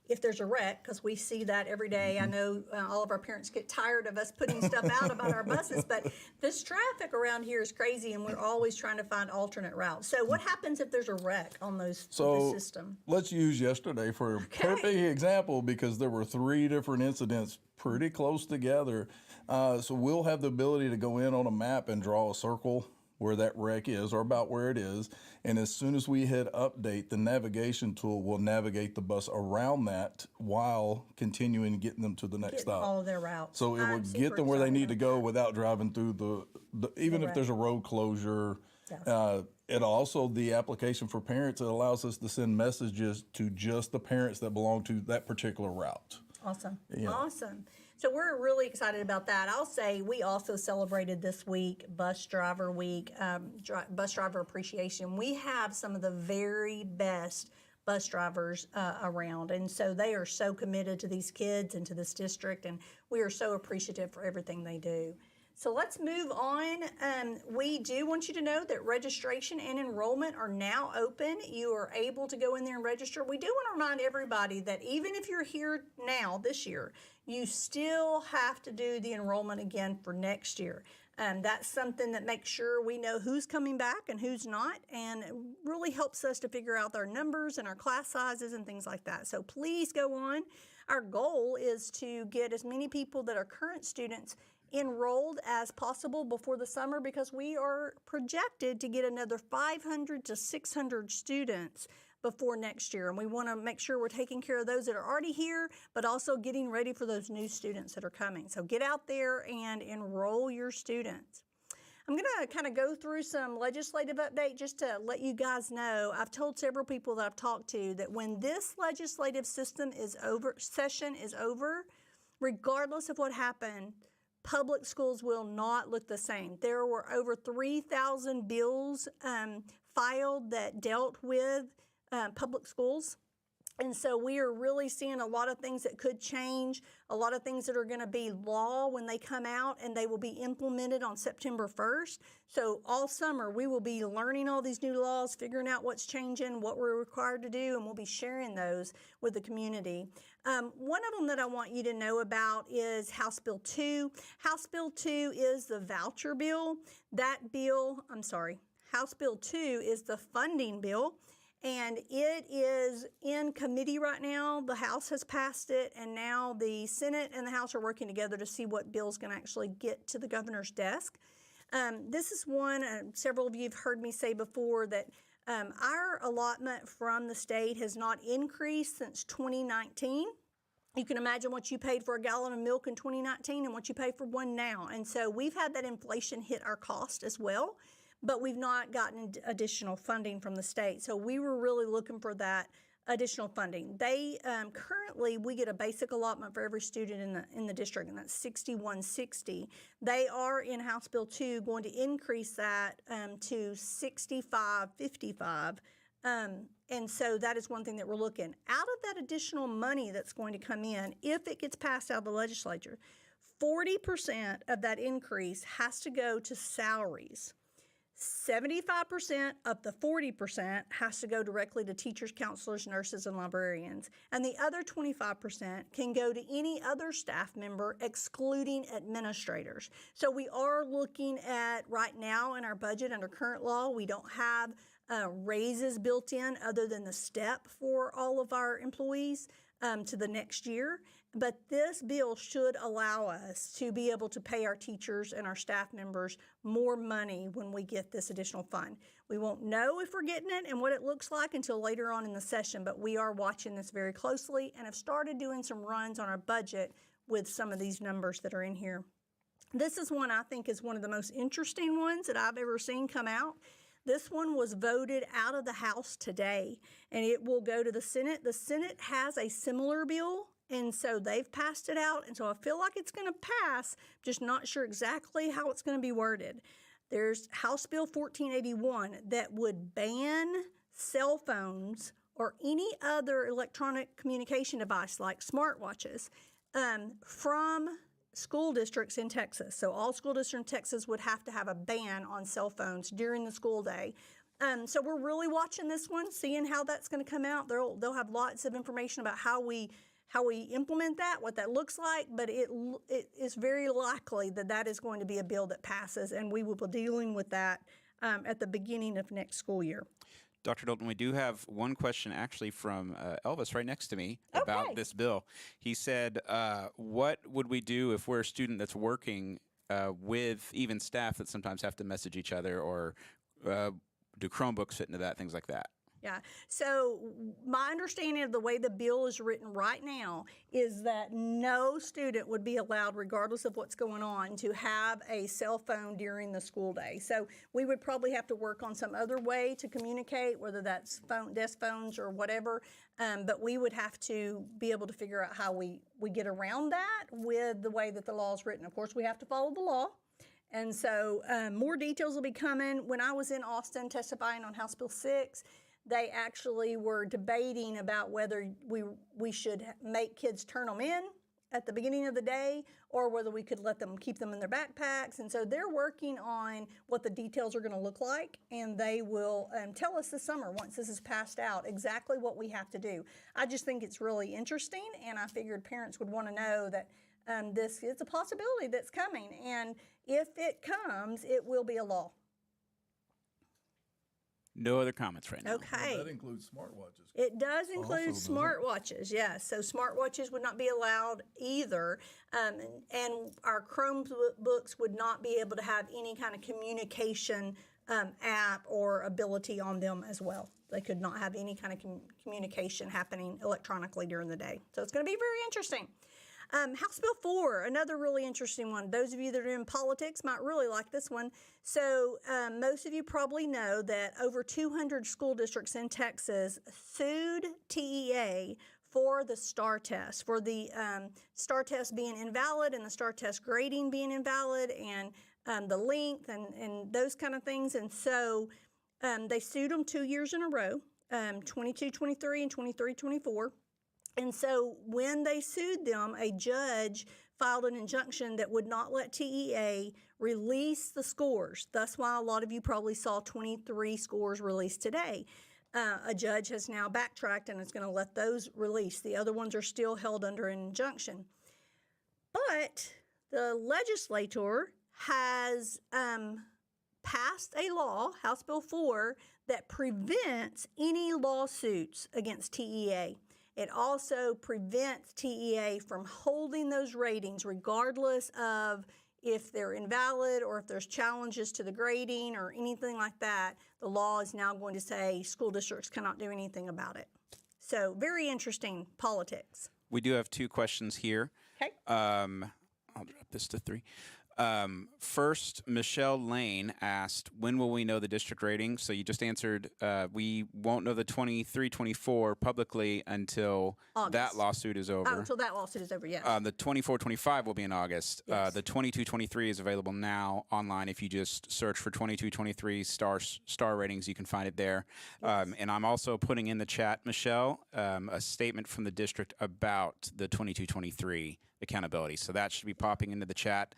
if there's a wreck, because we see that every day, I know all of our parents get tired of us putting stuff out about our buses, but this traffic around here is crazy, and we're always trying to find alternate routes. So what happens if there's a wreck on the system? Let's use yesterday for a perfect example, because there were 3 different incidents pretty close together. So we'll have the ability to go in on a map and draw a circle where that wreck is or about where it is. And as soon as we hit update, the navigation tool will navigate the bus around that while continuing getting them to the next Getting stop. all of their routes. So it will I'm get super them where they excited need to about go without driving through even if there's a road closure. It also, the application for parents, it allows us to send messages to just the parents that belong to that particular route. Awesome. Awesome. So we're really excited about that. I'll say we also celebrated this week, Bus Driver Week, Bus Driver Appreciation. We have some of the very best bus drivers around, and so they are so committed to these kids and to this district, and we are so appreciative for everything they do. So let's move on. We do want you to know that registration and enrollment are now open. You are able to go in there and register. We do want to remind everybody that even if you're here now this year, you still have to do the enrollment again for next year. That's something that makes sure we know who's coming back and who's not, and it really helps us to figure out our numbers and our class sizes and things like that. So please go on. Our goal is to get as many people that are current students enrolled as possible before the summer, because we are projected to get another 500 to 600 students before next year. And we want to make sure we're taking care of those that are already here, but also getting ready for those new students that are coming. So get out there and enroll your students. I'm going to kind of go through some legislative update just to let you guys know. I've told several people that I've talked to that when this legislative session is over, regardless of what happened, public schools will not look the same. There were over 3,000 bills filed that dealt with public schools. And so we are really seeing a lot of things that could change, a lot of things that are going to be law when they come out, and they will be implemented on September 1st. So all summer we will be learning all these new laws, figuring out what's changing, what we're required to do, and we'll be sharing those with the community. One of them that I want you to know about is House Bill 2. House Bill 2 is the voucher bill. House Bill 2 is the funding bill. And it is in committee right now. The House has passed it, and now the Senate and the House are working together to see what bill's going to actually get to the governor's desk. This is one, several of you have heard me say before, that our allotment from the state has not increased since 2019. You can imagine what you paid for a gallon of milk in 2019 and what you pay for one now. And so we've had that inflation hit our cost as well, but we've not gotten additional funding from the state. So we were really looking for that additional funding. They currently, we get a basic allotment for every student in the district, and that's $61.60. They are in House Bill 2 going to increase that to $65.55. And so that is one thing that we're looking. Out of that additional money that's going to come in, if it gets passed out of the legislature, 40% of that increase has to go to salaries. 75% of the 40% has to go directly to teachers, counselors, nurses, and librarians. And the other 25% can go to any other staff member, excluding administrators. So we are looking at, right now in our budget under current law, we don't have raises built in other than the step for all of our employees to the next year. But this bill should allow us to be able to pay our teachers and our staff members more money when we get this additional fund. We won't know if we're getting it and what it looks like until later on in the session, but we are watching this very closely and have started doing some runs on our budget with some of these numbers that are in here. This is one I think is one of the most interesting ones that I've ever seen come out. This one was voted out of the House today, and it will go to the Senate. The Senate has a similar bill, and so they've passed it out, and so I feel like it's going to pass, just not sure exactly how it's going to be worded. There's House Bill 1481 that would ban cell phones or any other electronic communication device like smartwatches from school districts in Texas. So all school districts in Texas would have to have a ban on cell phones during the school day. So we're really watching this one, seeing how that's going to come out. They'll have lots of information about how we implement that, what that looks like, but it is very likely that that is going to be a bill that passes, and we will be dealing with that at the beginning of next school year. Dr. Knowlton, we do have one question actually from Elvis right next to me about this bill. He said, what would we do if we're a student that's working with even staff that sometimes have to message each other, or do Chromebooks fit into that, things like that? Yeah. So my understanding of the way the bill is written right now is that no student would be allowed, regardless of what's going on, to have a cell phone during the school day. So we would probably have to work on some other way to communicate, whether that's desk phones or whatever. But we would have to be able to figure out how we get around that with the way that the law is written. Of course, we have to follow the law. And so more details will be coming. When I was in Austin testifying on House Bill 6, they actually were debating about whether we should make kids turn them in at the beginning of the day, or whether we could let them keep them in their backpacks. And so they're working on what the details are going to look like, and they will tell us this summer, once this is passed out, exactly what we have to do. I just think it's really interesting, and I figured parents would want to know that this is a possibility that's coming. And if it comes, it will be a law. No other comments right now. Okay. Well, that includes smartwatches. It does include Also, doesn't it? smartwatches, yes. So smartwatches would not be allowed either. And our Chromebooks would not be able to have any kind of communication app or ability on them as well. They could not have any kind of communication happening electronically during the day. So it's going to be very interesting. House Bill 4, another really interesting one. Those of you that are in politics might really like this one. So most of you probably know that over 200 school districts in Texas sued TEA for the STAR test, for the STAR test being invalid and the STAR test grading being invalid, and the length and those kind of things. And so they sued them 2 years in a row, 22-23 and 23-24. And so when they sued them, a judge filed an injunction that would not let TEA release the scores. That's why a lot of you probably saw 23 scores released today. A judge has now backtracked and is going to let those release. The other ones are still held under an injunction. But the legislature has passed a law, House Bill 4, that prevents any lawsuits against TEA. It also prevents TEA from holding those ratings regardless of if they're invalid or if there's challenges to the grading or anything like that. The law is now going to say school districts cannot do anything about it. So very interesting politics. We do have two questions here. Okay. I'll drop this to 3. First, Michelle Lane asked, when will we know the district rating? So you just answered, we won't know the 23-24 publicly until August. that lawsuit is over. Until that lawsuit is over, yes. The 24-25 will be in August. Yes. The 22-23 is available now online. If you just search for 22-23 star ratings, you can find it there. Yes. And I'm also putting in the chat, Michelle, a statement from the district about the 22-23 accountability. So that should be popping into the chat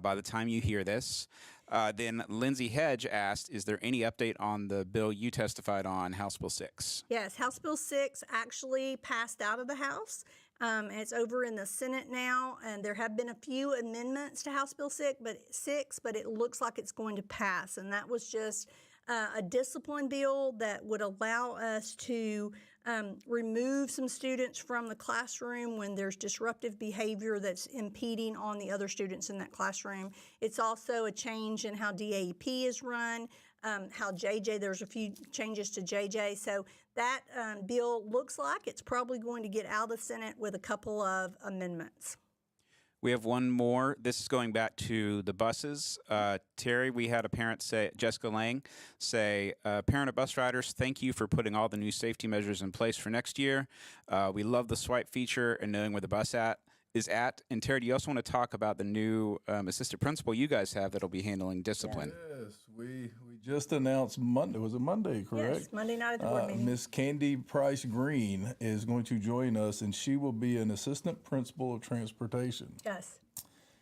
by the time you hear this. Then Lindsay Hedge asked, is there any update on the bill you testified on, House Bill 6? Yes, House Bill 6 actually passed out of the House. And it's over in the Senate now, and there have been a few amendments to House Bill 6, but it looks like it's going to pass. And that was just a discipline bill that would allow us to remove some students from the classroom when there's disruptive behavior that's impeding on the other students in that classroom. It's also a change in how DAEP is run, how JJ, there's a few changes to JJ. So that bill looks like it's probably going to get out of the Senate with a couple of amendments. We have one more. This is going back to the buses. Terry, we had a parent say, Jessica Lang, say, parent of bus riders, thank you for putting all the new safety measures in place for next year. We love the swipe feature and knowing where the bus is at. And Terry, do you also want to talk about the new assistant principal you guys have that'll be handling discipline? Yes, we just announced Monday. Was it Monday, correct? Yes, Monday night at the board meeting. Miss Candy Price Green is going to join us, and she will be an assistant principal of transportation. Yes.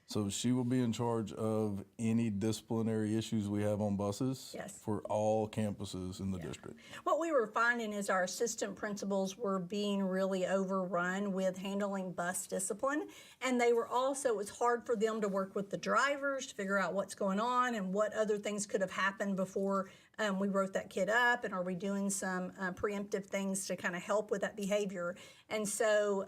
So she will be in charge of any disciplinary issues we have on buses Yes. for all campuses in the district. What we were finding is our assistant principals were being really overrun with handling bus discipline. And they were also, it was hard for them to work with the drivers to figure out what's going on and what other things could have happened before we wrote that kid up, and are we doing some preemptive things to kind of help with that behavior. And so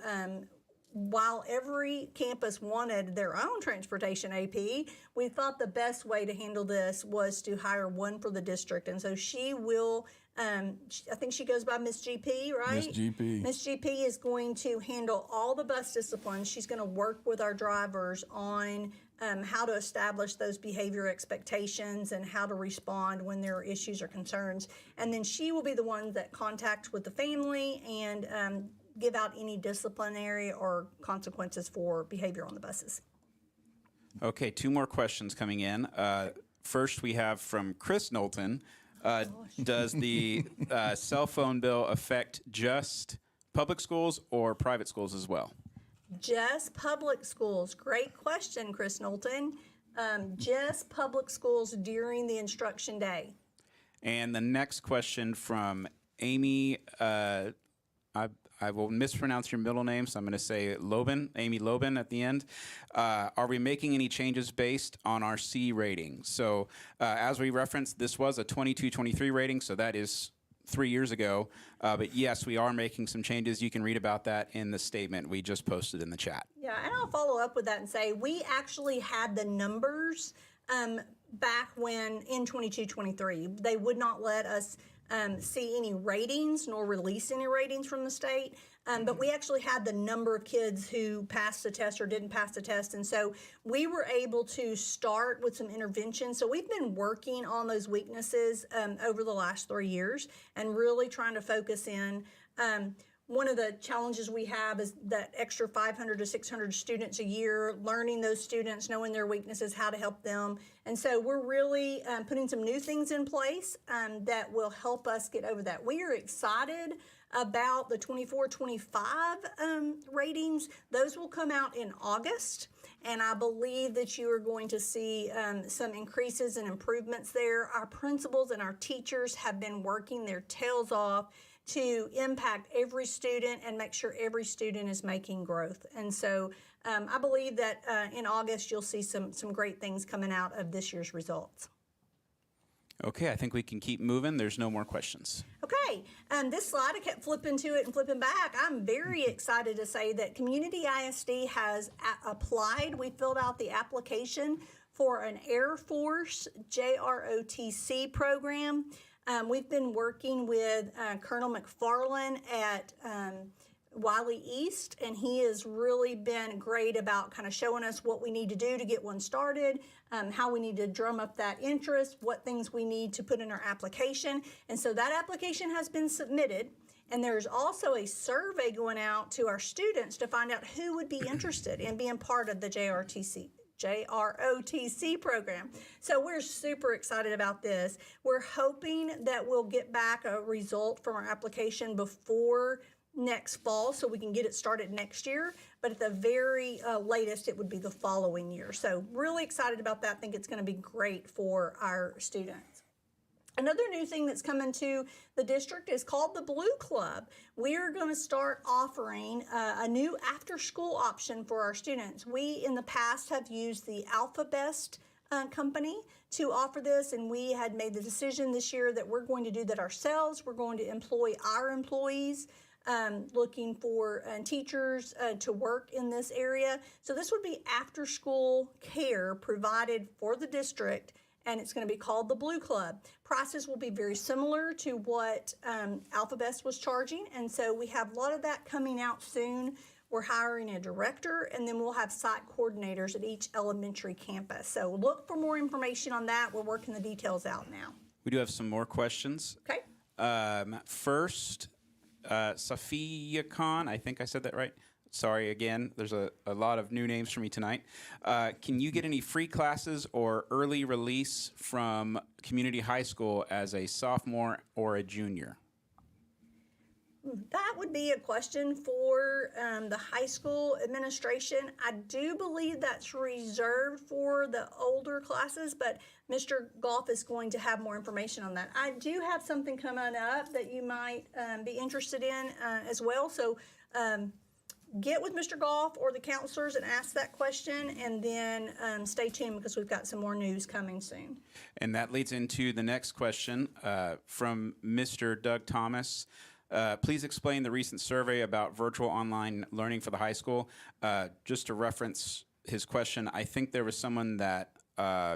while every campus wanted their own transportation AP, we thought the best way to handle this was to hire one for the district. And so she will, I think she goes by Miss GP, right? Miss GP. Miss GP is going to handle all the bus disciplines. She's going to work with our drivers on how to establish those behavior expectations and how to respond when there are issues or concerns. And then she will be the one that contacts with the family and give out any disciplinary or consequences for behavior on the buses. Okay, two more questions coming in. First, we have from Chris Knowlton. Does the cell phone bill affect just public schools or private schools as well? Just public schools. Great question, Chris Knowlton. Just public schools during the instruction day. And the next question from Amy, I will mispronounce your middle name, so I'm going to say Lobin, Amy Lobin at the end. Are we making any changes based on our C rating? So as we referenced, this was a 22-23 rating, so that is 3 years ago. But yes, we are making some changes. You can read about that in the statement we just posted in the chat. Yeah, and I'll follow up with that and say we actually had the numbers back when in 22-23. They would not let us see any ratings nor release any ratings from the state. But we actually had the number of kids who passed the test or didn't pass the test. And so we were able to start with some intervention. So we've been working on those weaknesses over the last 3 years and really trying to focus in. One of the challenges we have is that extra 500 to 600 students a year, learning those students, knowing their weaknesses, how to help them. And so we're really putting some new things in place that will help us get over that. We are excited about the 24-25 ratings. Those will come out in August. And I believe that you are going to see some increases and improvements there. Our principals and our teachers have been working their tails off to impact every student and make sure every student is making growth. And so I believe that in August you'll see some great things coming out of this year's results. Okay, I think we can keep moving. There's no more questions. Okay, this slide, I kept flipping to it and flipping back. I'm very excited to say that Community ISD has applied. We filled out the application for an Air Force JROTC program. We've been working with Colonel McFarland at Wiley East, and he has really been great about kind of showing us what we need to do to get one started, how we need to drum up that interest, what things we need to put in our application. And so that application has been submitted, and there's also a survey going out to our students to find out who would be interested in being part of the JROTC program. So we're super excited about this. We're hoping that we'll get back a result from our application before next fall so we can get it started next year, but at the very latest it would be the following year. So really excited about that. I think it's going to be great for our students. Another new thing that's coming to the district is called the Blue Club. We are going to start offering a new after-school option for our students. We, in the past, have used the AlphaBest company to offer this, and we had made the decision this year that we're going to do that ourselves. We're going to employ our employees, looking for teachers to work in this area. So this would be after-school care provided for the district, and it's going to be called the Blue Club. Prices will be very similar to what AlphaBest was charging, and so we have a lot of that coming out soon. We're hiring a director, and then we'll have site coordinators at each elementary campus. So look for more information on that. We're working the details out now. We do have some more questions. Okay. First, Safiya Khan, I think I said that right. Sorry again, there's a lot of new names for me tonight. Can you get any free classes or early release from community high school as a sophomore or a junior? That would be a question for the high school administration. I do believe that's reserved for the older classes, but Mr. Goff is going to have more information on that. I do have something coming up that you might be interested in as well. So get with Mr. Goff or the counselors and ask that question, and then stay tuned because we've got some more news coming soon. And that leads into the next question from Mr. Doug Thomas. Please explain the recent survey about virtual online learning for the high school. Just to reference his question, I think there was someone that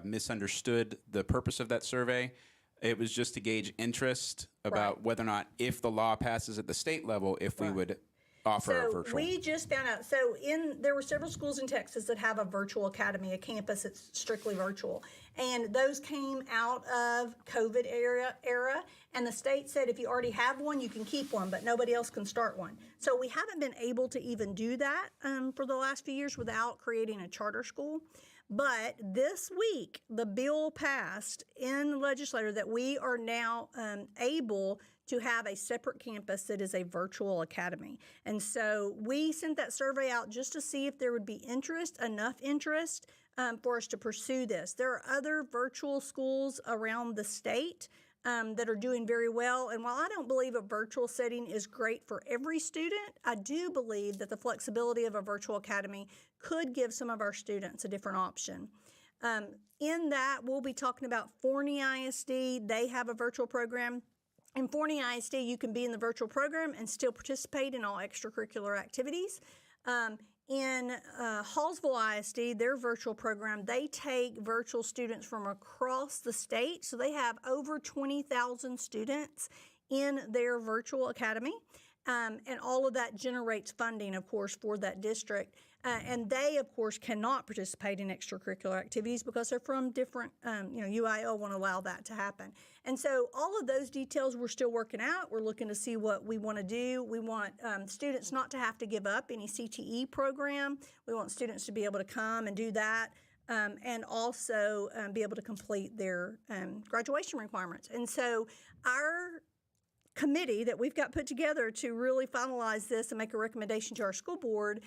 misunderstood the purpose of that survey. It was just to gauge interest about whether or not, if the law passes at the state level, if we would offer a virtual. We just found out. So there were several schools in Texas that have a virtual academy, a campus that's strictly virtual, and those came out of COVID era. And the state said if you already have one, you can keep one, but nobody else can start one. So we haven't been able to even do that for the last few years without creating a charter school. But this week, the bill passed in the legislature that we are now able to have a separate campus that is a virtual academy. And so we sent that survey out just to see if there would be enough interest for us to pursue this. There are other virtual schools around the state that are doing very well. And while I don't believe a virtual setting is great for every student, I do believe that the flexibility of a virtual academy could give some of our students a different option. In that, we'll be talking about Forney ISD. They have a virtual program. In Forney ISD, you can be in the virtual program and still participate in all extracurricular activities. In Hallsville ISD, their virtual program, they take virtual students from across the state. So they have over 20,000 students in their virtual academy. And all of that generates funding, of course, for that district. And they, of course, cannot participate in extracurricular activities because they're from different, UIL won't allow that to happen. And so all of those details we're still working out. We're looking to see what we want to do. We want students not to have to give up any CTE program. We want students to be able to come and do that and also be able to complete their graduation requirements. And so our committee that we've got put together to really finalize this and make a recommendation to our school board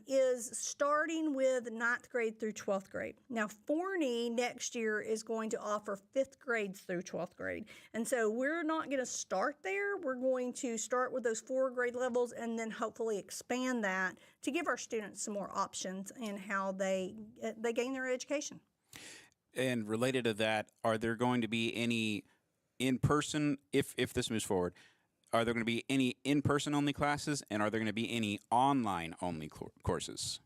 is starting with 9th grade through 12th grade. Now, Forney next year is going to offer 5th grades through 12th grade. And so we're not going to start there. We're going to start with those 4 grade levels and then hopefully expand that to give our students some more options in how they gain their education. And related to that, are there going to be any in-person, if this moves forward, are there going to be any in-person only classes, and are there going to be any online only courses?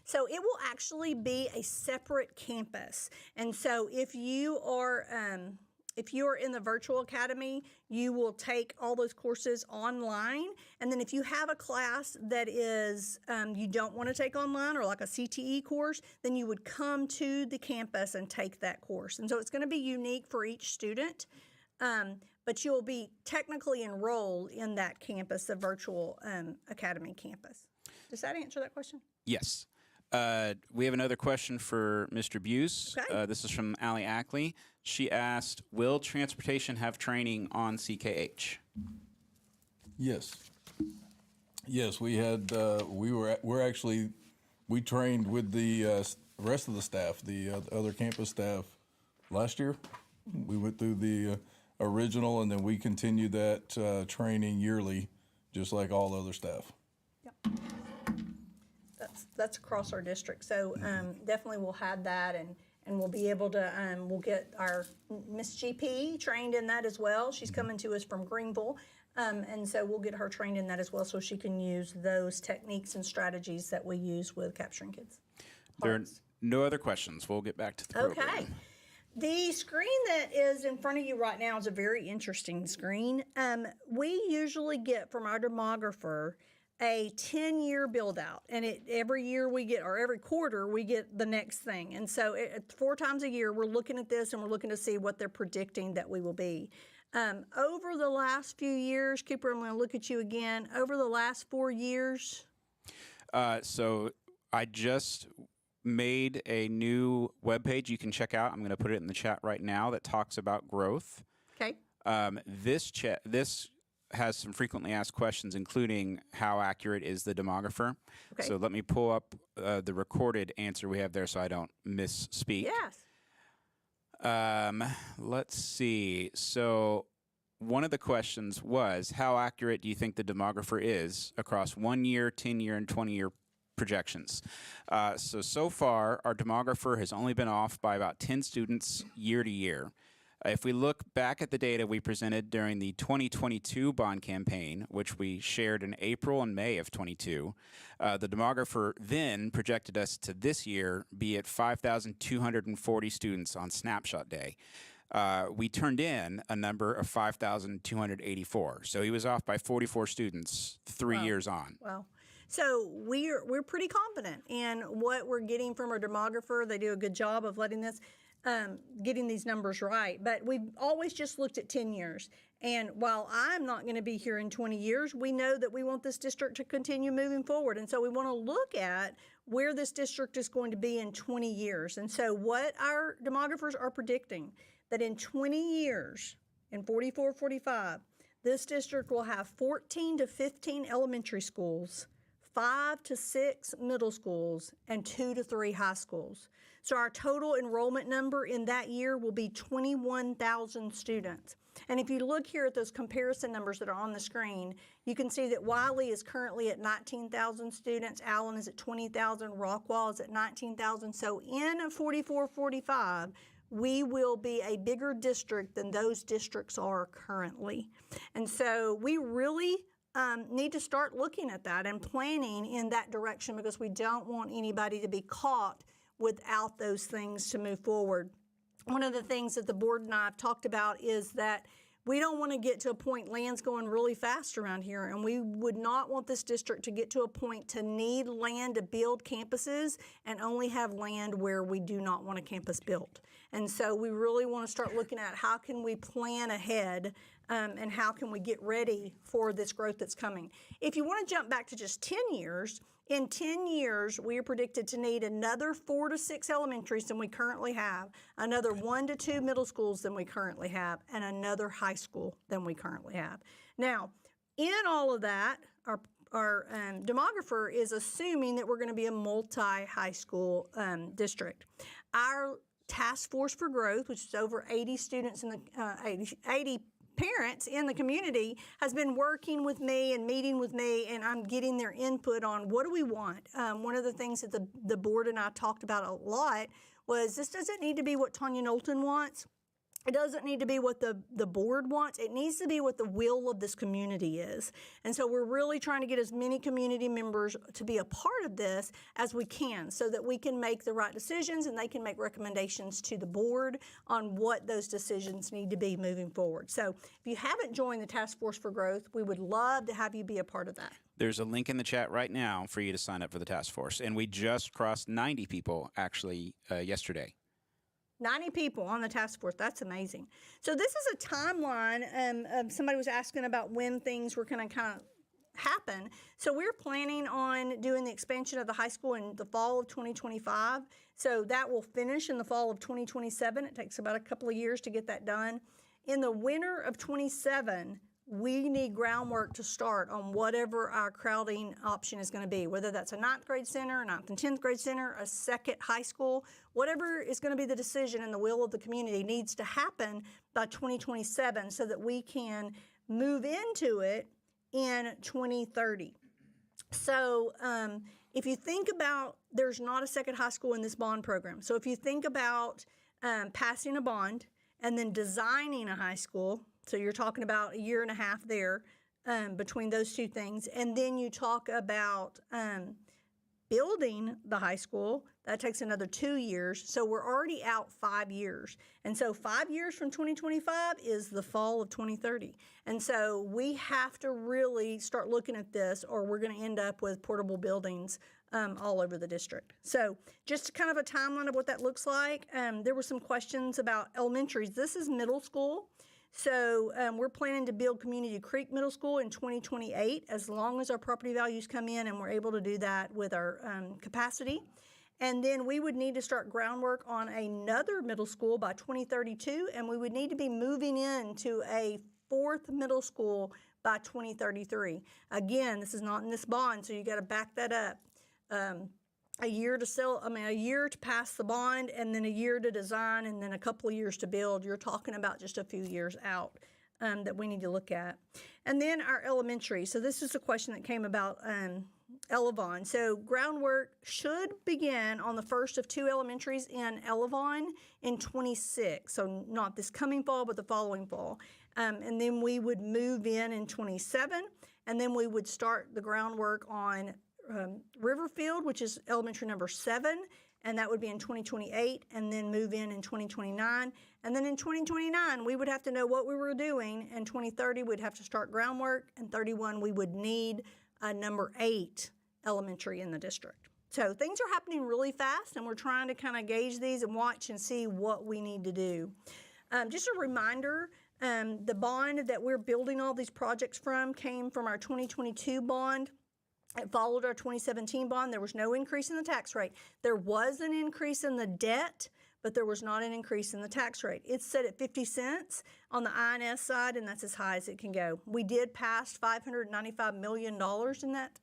So it will actually be a separate campus. And so if you are in the virtual academy, you will take all those courses online. And then if you have a class that is you don't want to take online, or like a CTE course, then you would come to the campus and take that course. And so it's going to be unique for each student. But you'll be technically enrolled in that campus, the virtual academy campus. Does that answer that question? Yes. We have another question for Mr. Buse. Okay. This is from Allie Ackley. She asked, will transportation have training on CKH? Yes. Yes, we had. We trained with the rest of the staff, the other campus staff, last year. We went through the original, and then we continued that training yearly, just like all other staff. Yep. That's across our district. So definitely we'll have that, and we'll be able to, we'll get our Miss GP trained in that as well. She's coming to us from Greenville. And so we'll get her trained in that as well so she can use those techniques and strategies that we use with capturing kids. There are no other questions. We'll get back to the program. Okay. The screen that is in front of you right now is a very interesting screen. We usually get from our demographer a 10-year build out, and every year we get, or every quarter we get the next thing. And so 4 times a year we're looking at this and we're looking to see what they're predicting that we will be. Over the last few years, Cooper, I'm going to look at you again. Over the last 4 years. So I just made a new webpage you can check out. I'm going to put it in the chat right now that talks about growth. Okay. This has some frequently asked questions, including how accurate is the demographer. Okay. So let me pull up the recorded answer we have there so I don't misspeak. Yes. Let's see. So one of the questions was, how accurate do you think the demographer is across 1 year, 10-year, and 20-year projections? So far, our demographer has only been off by about 10 students year to year. If we look back at the data we presented during the 2022 bond campaign, which we shared in April and May of 22, the demographer then projected us to this year be at 5,240 students on snapshot day. We turned in a number of 5,284. So he was off by 44 students 3 years on. Wow. So we're pretty confident in what we're getting from our demographer. They do a good job of letting this. Getting these numbers right, but we've always just looked at 10 years. And while I'm not going to be here in 20 years, we know that we want this district to continue moving forward. And so we want to look at where this district is going to be in 20 years. And so what our demographers are predicting, that in 20 years, in 44, 45, this district will have 14 to 15 elementary schools, 5 to 6 middle schools, and 2 to 3 high schools. So our total enrollment number in that year will be 21,000 students. And if you look here at those comparison numbers that are on the screen, you can see that Wiley is currently at 19,000 students, Allen is at 20,000, Rockwall is at 19,000. So in 44-45, we will be a bigger district than those districts are currently. And so we really need to start looking at that and planning in that direction, because we don't want anybody to be caught without those things to move forward. One of the things that the board and I have talked about is that we don't want to get to a point land's going really fast around here, and we would not want this district to get to a point to need land to build campuses and only have land where we do not want a campus built. And so we really want to start looking at how can we plan ahead and how can we get ready for this growth that's coming. If you want to jump back to just 10 years, in 10 years, we are predicted to need another 4 to 6 elementaries than we currently have, another 1 to 2 middle schools than we currently have, and another high school than we currently have. Now, in all of that, our demographer is assuming that we're going to be a multi-high school district. Our task force for growth, which is over 80 students in the 80 parents in the community, has been working with me and meeting with me, and I'm getting their input on what do we want. One of the things that the board and I talked about a lot was this doesn't need to be what Tonya Knowlton wants. It doesn't need to be what the board wants. It needs to be what the will of this community is. And so we're really trying to get as many community members to be a part of this as we can so that we can make the right decisions and they can make recommendations to the board on what those decisions need to be moving forward. So if you haven't joined the Task Force for Growth, we would love to have you be a part of that. There's a link in the chat right now for you to sign up for the task force. And we just crossed 90 people actually yesterday. 90 people on the task force. That's amazing. So this is a timeline. Somebody was asking about when things were going to kind of happen. So we're planning on doing the expansion of the high school in the fall of 2025. So that will finish in the fall of 2027. It takes about a couple of years to get that done. In the winter of 27, we need groundwork to start on whatever our crowding option is going to be, whether that's a 9th grade center, 9th and 10th grade center, a second high school, whatever is going to be the decision and the will of the community needs to happen by 2027 so that we can move into it in 2030. So if you think about, there's not a second high school in this bond program. So if you think about passing a bond and then designing a high school, so you're talking about a year and a half there between those two things. And then you talk about building the high school. That takes another 2 years. So we're already out 5 years. And so 5 years from 2025 is the fall of 2030. And so we have to really start looking at this or we're going to end up with portable buildings all over the district. So just kind of a timeline of what that looks like. There were some questions about elementaries. This is middle school. So we're planning to build Community Creek Middle School in 2028 as long as our property values come in and we're able to do that with our capacity. And then we would need to start groundwork on another middle school by 2032, and we would need to be moving into a 4th middle school by 2033. Again, this is not in this bond, so you got to back that up. A year to pass the bond, and then a year to design, and then a couple of years to build. You're talking about just a few years out that we need to look at. And then our elementary. So this is a question that came about Elevon. So groundwork should begin on the first of 2 elementaries in Elevon in 26. So not this coming fall, but the following fall. And then we would move in 27, and then we would start the groundwork on Riverfield, which is elementary number 7, and that would be in 2028, and then move in 2029. And then in 2029, we would have to know what we were doing. In 2030, we'd have to start groundwork. And 31, we would need a number 8 elementary in the district. So things are happening really fast, and we're trying to kind of gauge these and watch and see what we need to do. Just a reminder, the bond that we're building all these projects from came from our 2022 bond. It followed our 2017 bond. There was no increase in the tax rate. There was an increase in the debt, but there was not an increase in the tax rate. It's set at 50 cents on the INS side, and that's as high as it can go. We did pass $595 million in that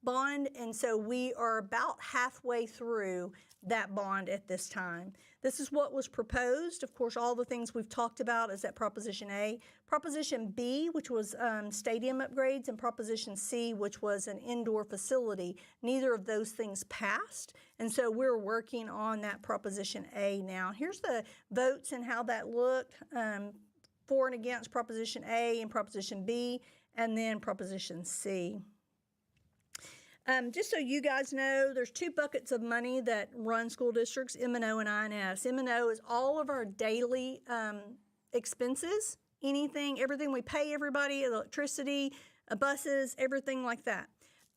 bond, and so we are about halfway through that bond at this time. This is what was proposed. Of course, all the things we've talked about is at Proposition A. Proposition B, which was stadium upgrades, and Proposition C, which was an indoor facility. Neither of those things passed, and so we're working on that Proposition A now. Here's the votes and how that looked. For and against Proposition A and Proposition B, and then Proposition C. Just so you guys know, there's 2 buckets of money that run school districts, M&O and INS. M&O is all of our daily expenses, everything we pay everybody, electricity, buses, everything like that.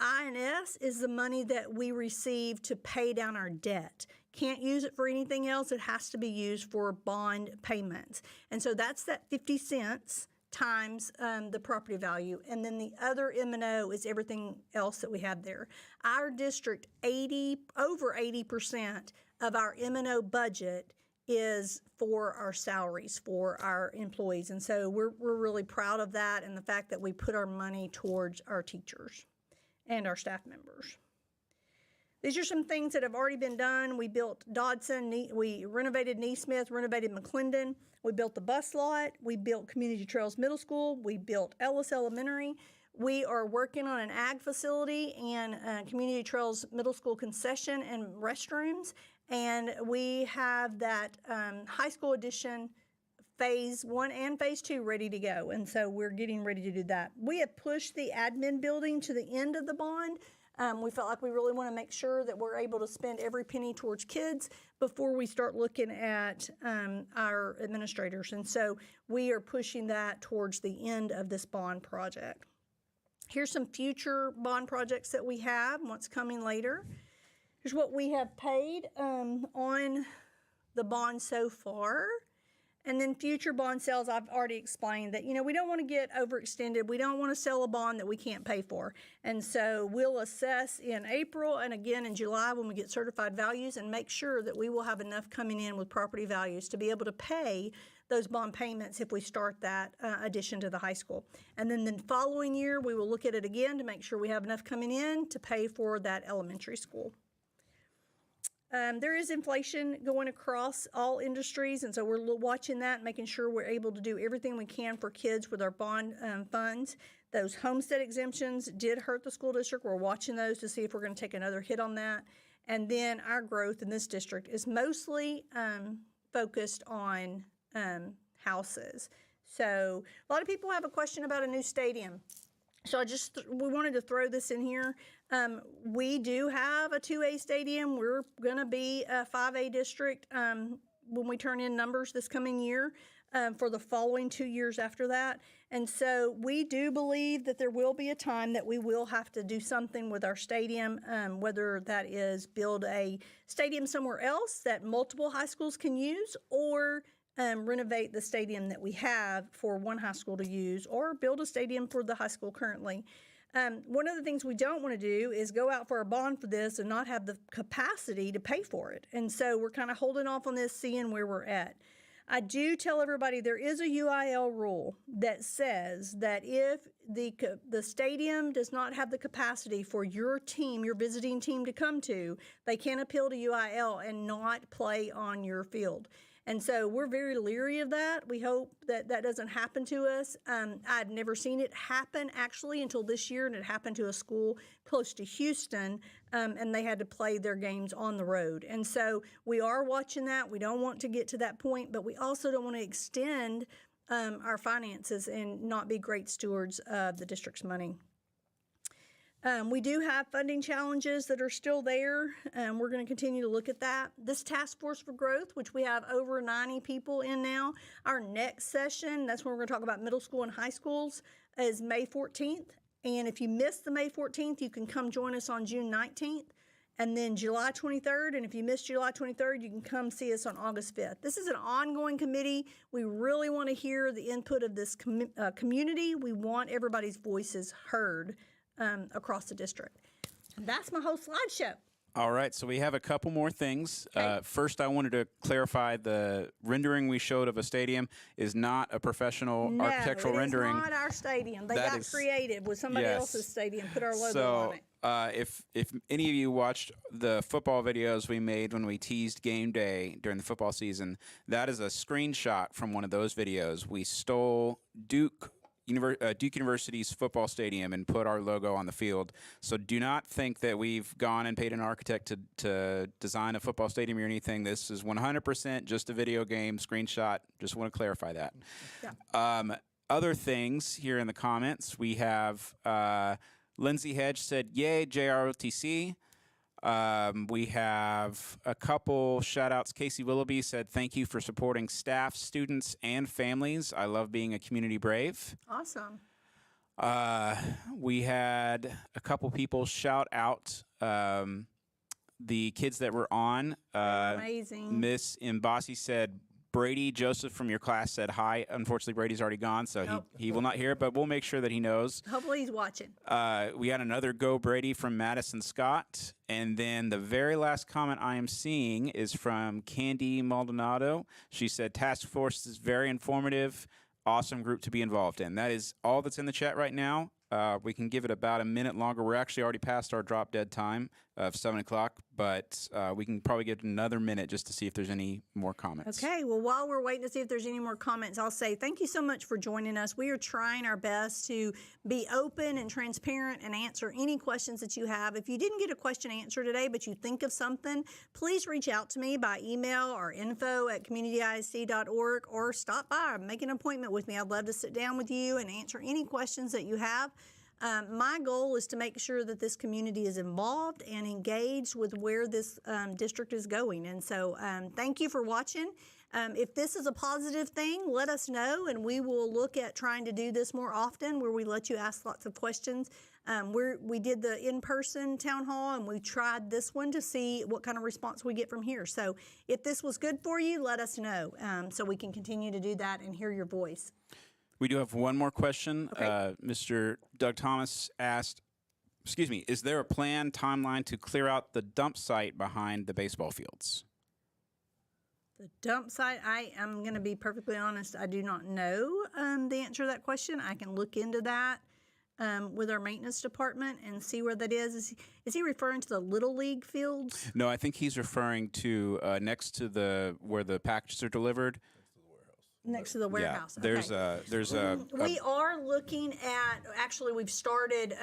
INS is the money that we receive to pay down our debt. Can't use it for anything else. It has to be used for bond payments. And so that's that 50 cents times the property value. And then the other M&O is everything else that we have there. Our district, over 80% of our M&O budget is for our salaries, for our employees. And so we're really proud of that and the fact that we put our money towards our teachers and our staff members. These are some things that have already been done. We built Dodson, we renovated Neesmith, renovated McClendon, we built the bus lot, we built Community Trails Middle School, we built Ellis Elementary. We are working on an ag facility and Community Trails Middle School concession and restrooms, and we have that high school addition Phase 1 and Phase 2 ready to go, and so we're getting ready to do that. We have pushed the admin building to the end of the bond. We felt like we really want to make sure that we're able to spend every penny towards kids before we start looking at our administrators. And so we are pushing that towards the end of this bond project. Here's some future bond projects that we have and what's coming later. Here's what we have paid on the bond so far. And then future bond sales, I've already explained that, we don't want to get overextended. We don't want to sell a bond that we can't pay for. And so we'll assess in April and again in July when we get certified values and make sure that we will have enough coming in with property values to be able to pay those bond payments if we start that addition to the high school. And then the following year, we will look at it again to make sure we have enough coming in to pay for that elementary school. There is inflation going across all industries, and so we're watching that, making sure we're able to do everything we can for kids with our bond funds. Those homestead exemptions did hurt the school district. We're watching those to see if we're going to take another hit on that. And then our growth in this district is mostly focused on houses. So a lot of people have a question about a new stadium. So we wanted to throw this in here. We do have a 2A stadium. We're going to be a 5A district when we turn in numbers this coming year for the following 2 years after that. And so we do believe that there will be a time that we will have to do something with our stadium, whether that is build a stadium somewhere else that multiple high schools can use, or renovate the stadium that we have for one high school to use, or build a stadium for the high school currently. One of the things we don't want to do is go out for a bond for this and not have the capacity to pay for it. And so we're kind of holding off on this, seeing where we're at. I do tell everybody there is a UIL rule that says that if the stadium does not have the capacity for your team, your visiting team, to come to, they can appeal to UIL and not play on your field. And so we're very leery of that. We hope that that doesn't happen to us. I'd never seen it happen actually until this year, and it happened to a school close to Houston, and they had to play their games on the road. And so we are watching that. We don't want to get to that point, but we also don't want to extend our finances and not be great stewards of the district's money. We do have funding challenges that are still there. We're going to continue to look at that. This task force for growth, which we have over 90 people in now, our next session, that's when we're going to talk about middle school and high schools, is May 14th. And if you missed the May 14th, you can come join us on June 19th. And then July 23rd, and if you missed July 23rd, you can come see us on August 5th. This is an ongoing committee. We really want to hear the input of this community. We want everybody's voices heard across the district. And that's my whole slideshow. All right, so we have a couple more things. Okay. First, I wanted to clarify the rendering we showed of a stadium is not a professional architectural rendering. No, it is not our stadium. They That got is- creative with somebody yes. else's stadium, put our logo So, on it. if any of you watched the football videos we made when we teased game day during the football season, that is a screenshot from one of those videos. We stole Duke University's football stadium and put our logo on the field. So do not think that we've gone and paid an architect to design a football stadium or anything. This is 100% just a video game screenshot. Just want to clarify that. Yeah. Other things here in the comments, we have Lindsay Hedge said, yay, JROTC. We have a couple shout outs. Casey Willoughby said, thank you for supporting staff, students, and families. I love being a community brave. Awesome. We had a couple people shout out the kids that were on. Amazing. Miss Mbasi said, Brady Joseph from your class said hi. Unfortunately, Brady's already gone, so he will not hear it, but we'll make sure that he knows. Hopefully he's watching. We had another Go Brady from Madison Scott. And then the very last comment I am seeing is from Candy Maldonado. She said, Task Force is very informative. Awesome group to be involved in. That is all that's in the chat right now. We can give it about a minute longer. We're actually already past our drop dead time of 7 o'clock, but we can probably get another minute just to see if there's any more comments. Okay, well, while we're waiting to see if there's any more comments, I'll say thank you so much for joining us. We are trying our best to be open and transparent and answer any questions that you have. If you didn't get a question answered today, but you think of something, please reach out to me by email or info@communityisc.org, or stop by, make an appointment with me. I'd love to sit down with you and answer any questions that you have. My goal is to make sure that this community is involved and engaged with where this district is going. And so thank you for watching. If this is a positive thing, let us know, and we will look at trying to do this more often, where we let you ask lots of questions. We did the in-person town hall, and we tried this one to see what kind of response we get from here. So if this was good for you, let us know so we can continue to do that and hear your voice. We do have one more question. Okay. Mr. Doug Thomas asked, is there a planned timeline to clear out the dump site behind the baseball fields? The dump site, I am going to be perfectly honest, I do not know the answer to that question. I can look into that with our maintenance department and see where that is. Is he referring to the Little League fields? No, I think he's referring to next to where the packages are delivered. Next to the warehouse. Yeah, there's a. We are looking at, actually, we've started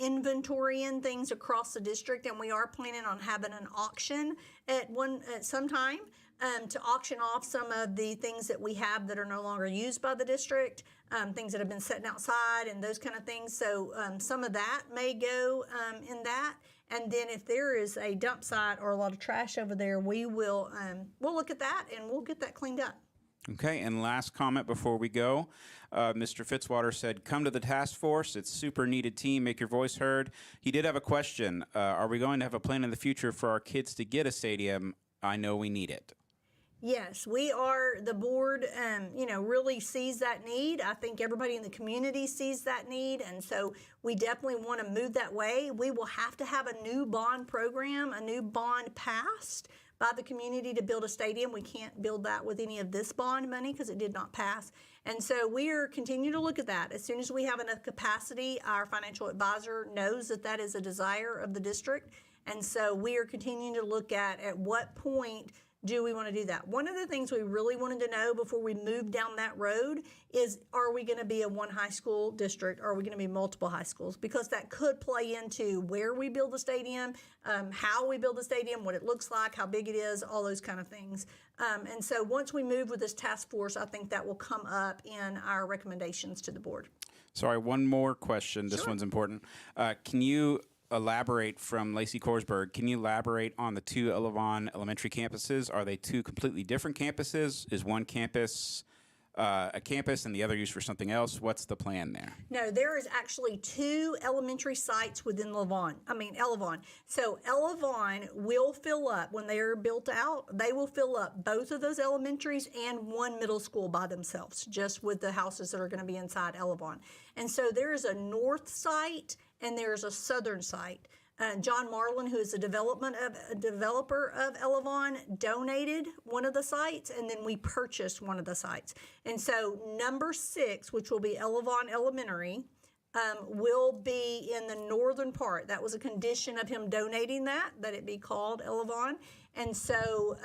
inventorying things across the district, and we are planning on having an auction at some time to auction off some of the things that we have that are no longer used by the district, things that have been sitting outside and those kind of things. So some of that may go in that. And then if there is a dump site or a lot of trash over there, we'll look at that and we'll get that cleaned up. Okay, and last comment before we go. Mr. Fitzwater said, come to the task force. It's super needed team. Make your voice heard. He did have a question. Are we going to have a plan in the future for our kids to get a stadium? I know we need it. Yes, we are. The board, really sees that need. I think everybody in the community sees that need, and so we definitely want to move that way. We will have to have a new bond program, a new bond passed by the community to build a stadium. We can't build that with any of this bond money because it did not pass. And so we are continuing to look at that. As soon as we have enough capacity, our financial advisor knows that that is a desire of the district. And so we are continuing to look at what point do we want to do that. One of the things we really wanted to know before we moved down that road is, are we going to be a one high school district, or are we going to be multiple high schools? Because that could play into where we build the stadium, how we build the stadium, what it looks like, how big it is, all those kind of things. And so once we move with this task force, I think that will come up in our recommendations to the board. Sorry, one more question. This Sure. one's important. Can you elaborate from Lacey Korsberg? Can you elaborate on the two Elevon elementary campuses? Are they two completely different campuses? Is one campus a campus and the other used for something else? What's the plan there? No, there is actually two elementary sites within Elevon. So Elevon will fill up, when they are built out, they will fill up both of those elementaries and one middle school by themselves, just with the houses that are going to be inside Elevon. And so there is a north site and there's a southern site. John Marlin, who is a developer of Elevon, donated one of the sites, and then we purchased one of the sites. And so number 6, which will be Elevon Elementary, will be in the northern part. That was a condition of him donating that it be called Elevon. And so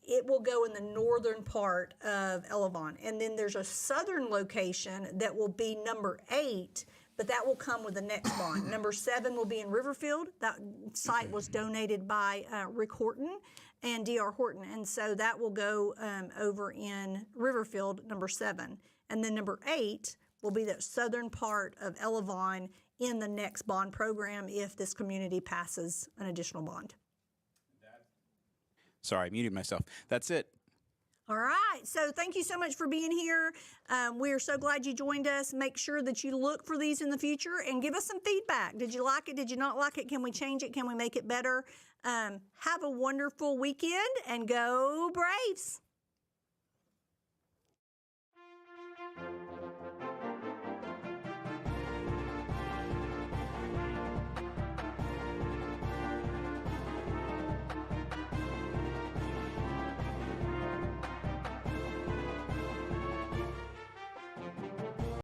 it will go in the northern part of Elevon. And then there's a southern location that will be number 8, but that will come with the next bond. Number 7 will be in Riverfield. That site was donated by Rick Horton and D.R. Horton, and so that will go over in Riverfield, number 7. And then number 8 will be that southern part of Elevon in the next bond program if this community passes an additional bond. Sorry, I muted myself. That's it. All right, so thank you so much for being here. We are so glad you joined us. Make sure that you look for these in the future and give us some feedback. Did you like it? Did you not like it? Can we change it? Can we make it better? Have a wonderful weekend and go Braves.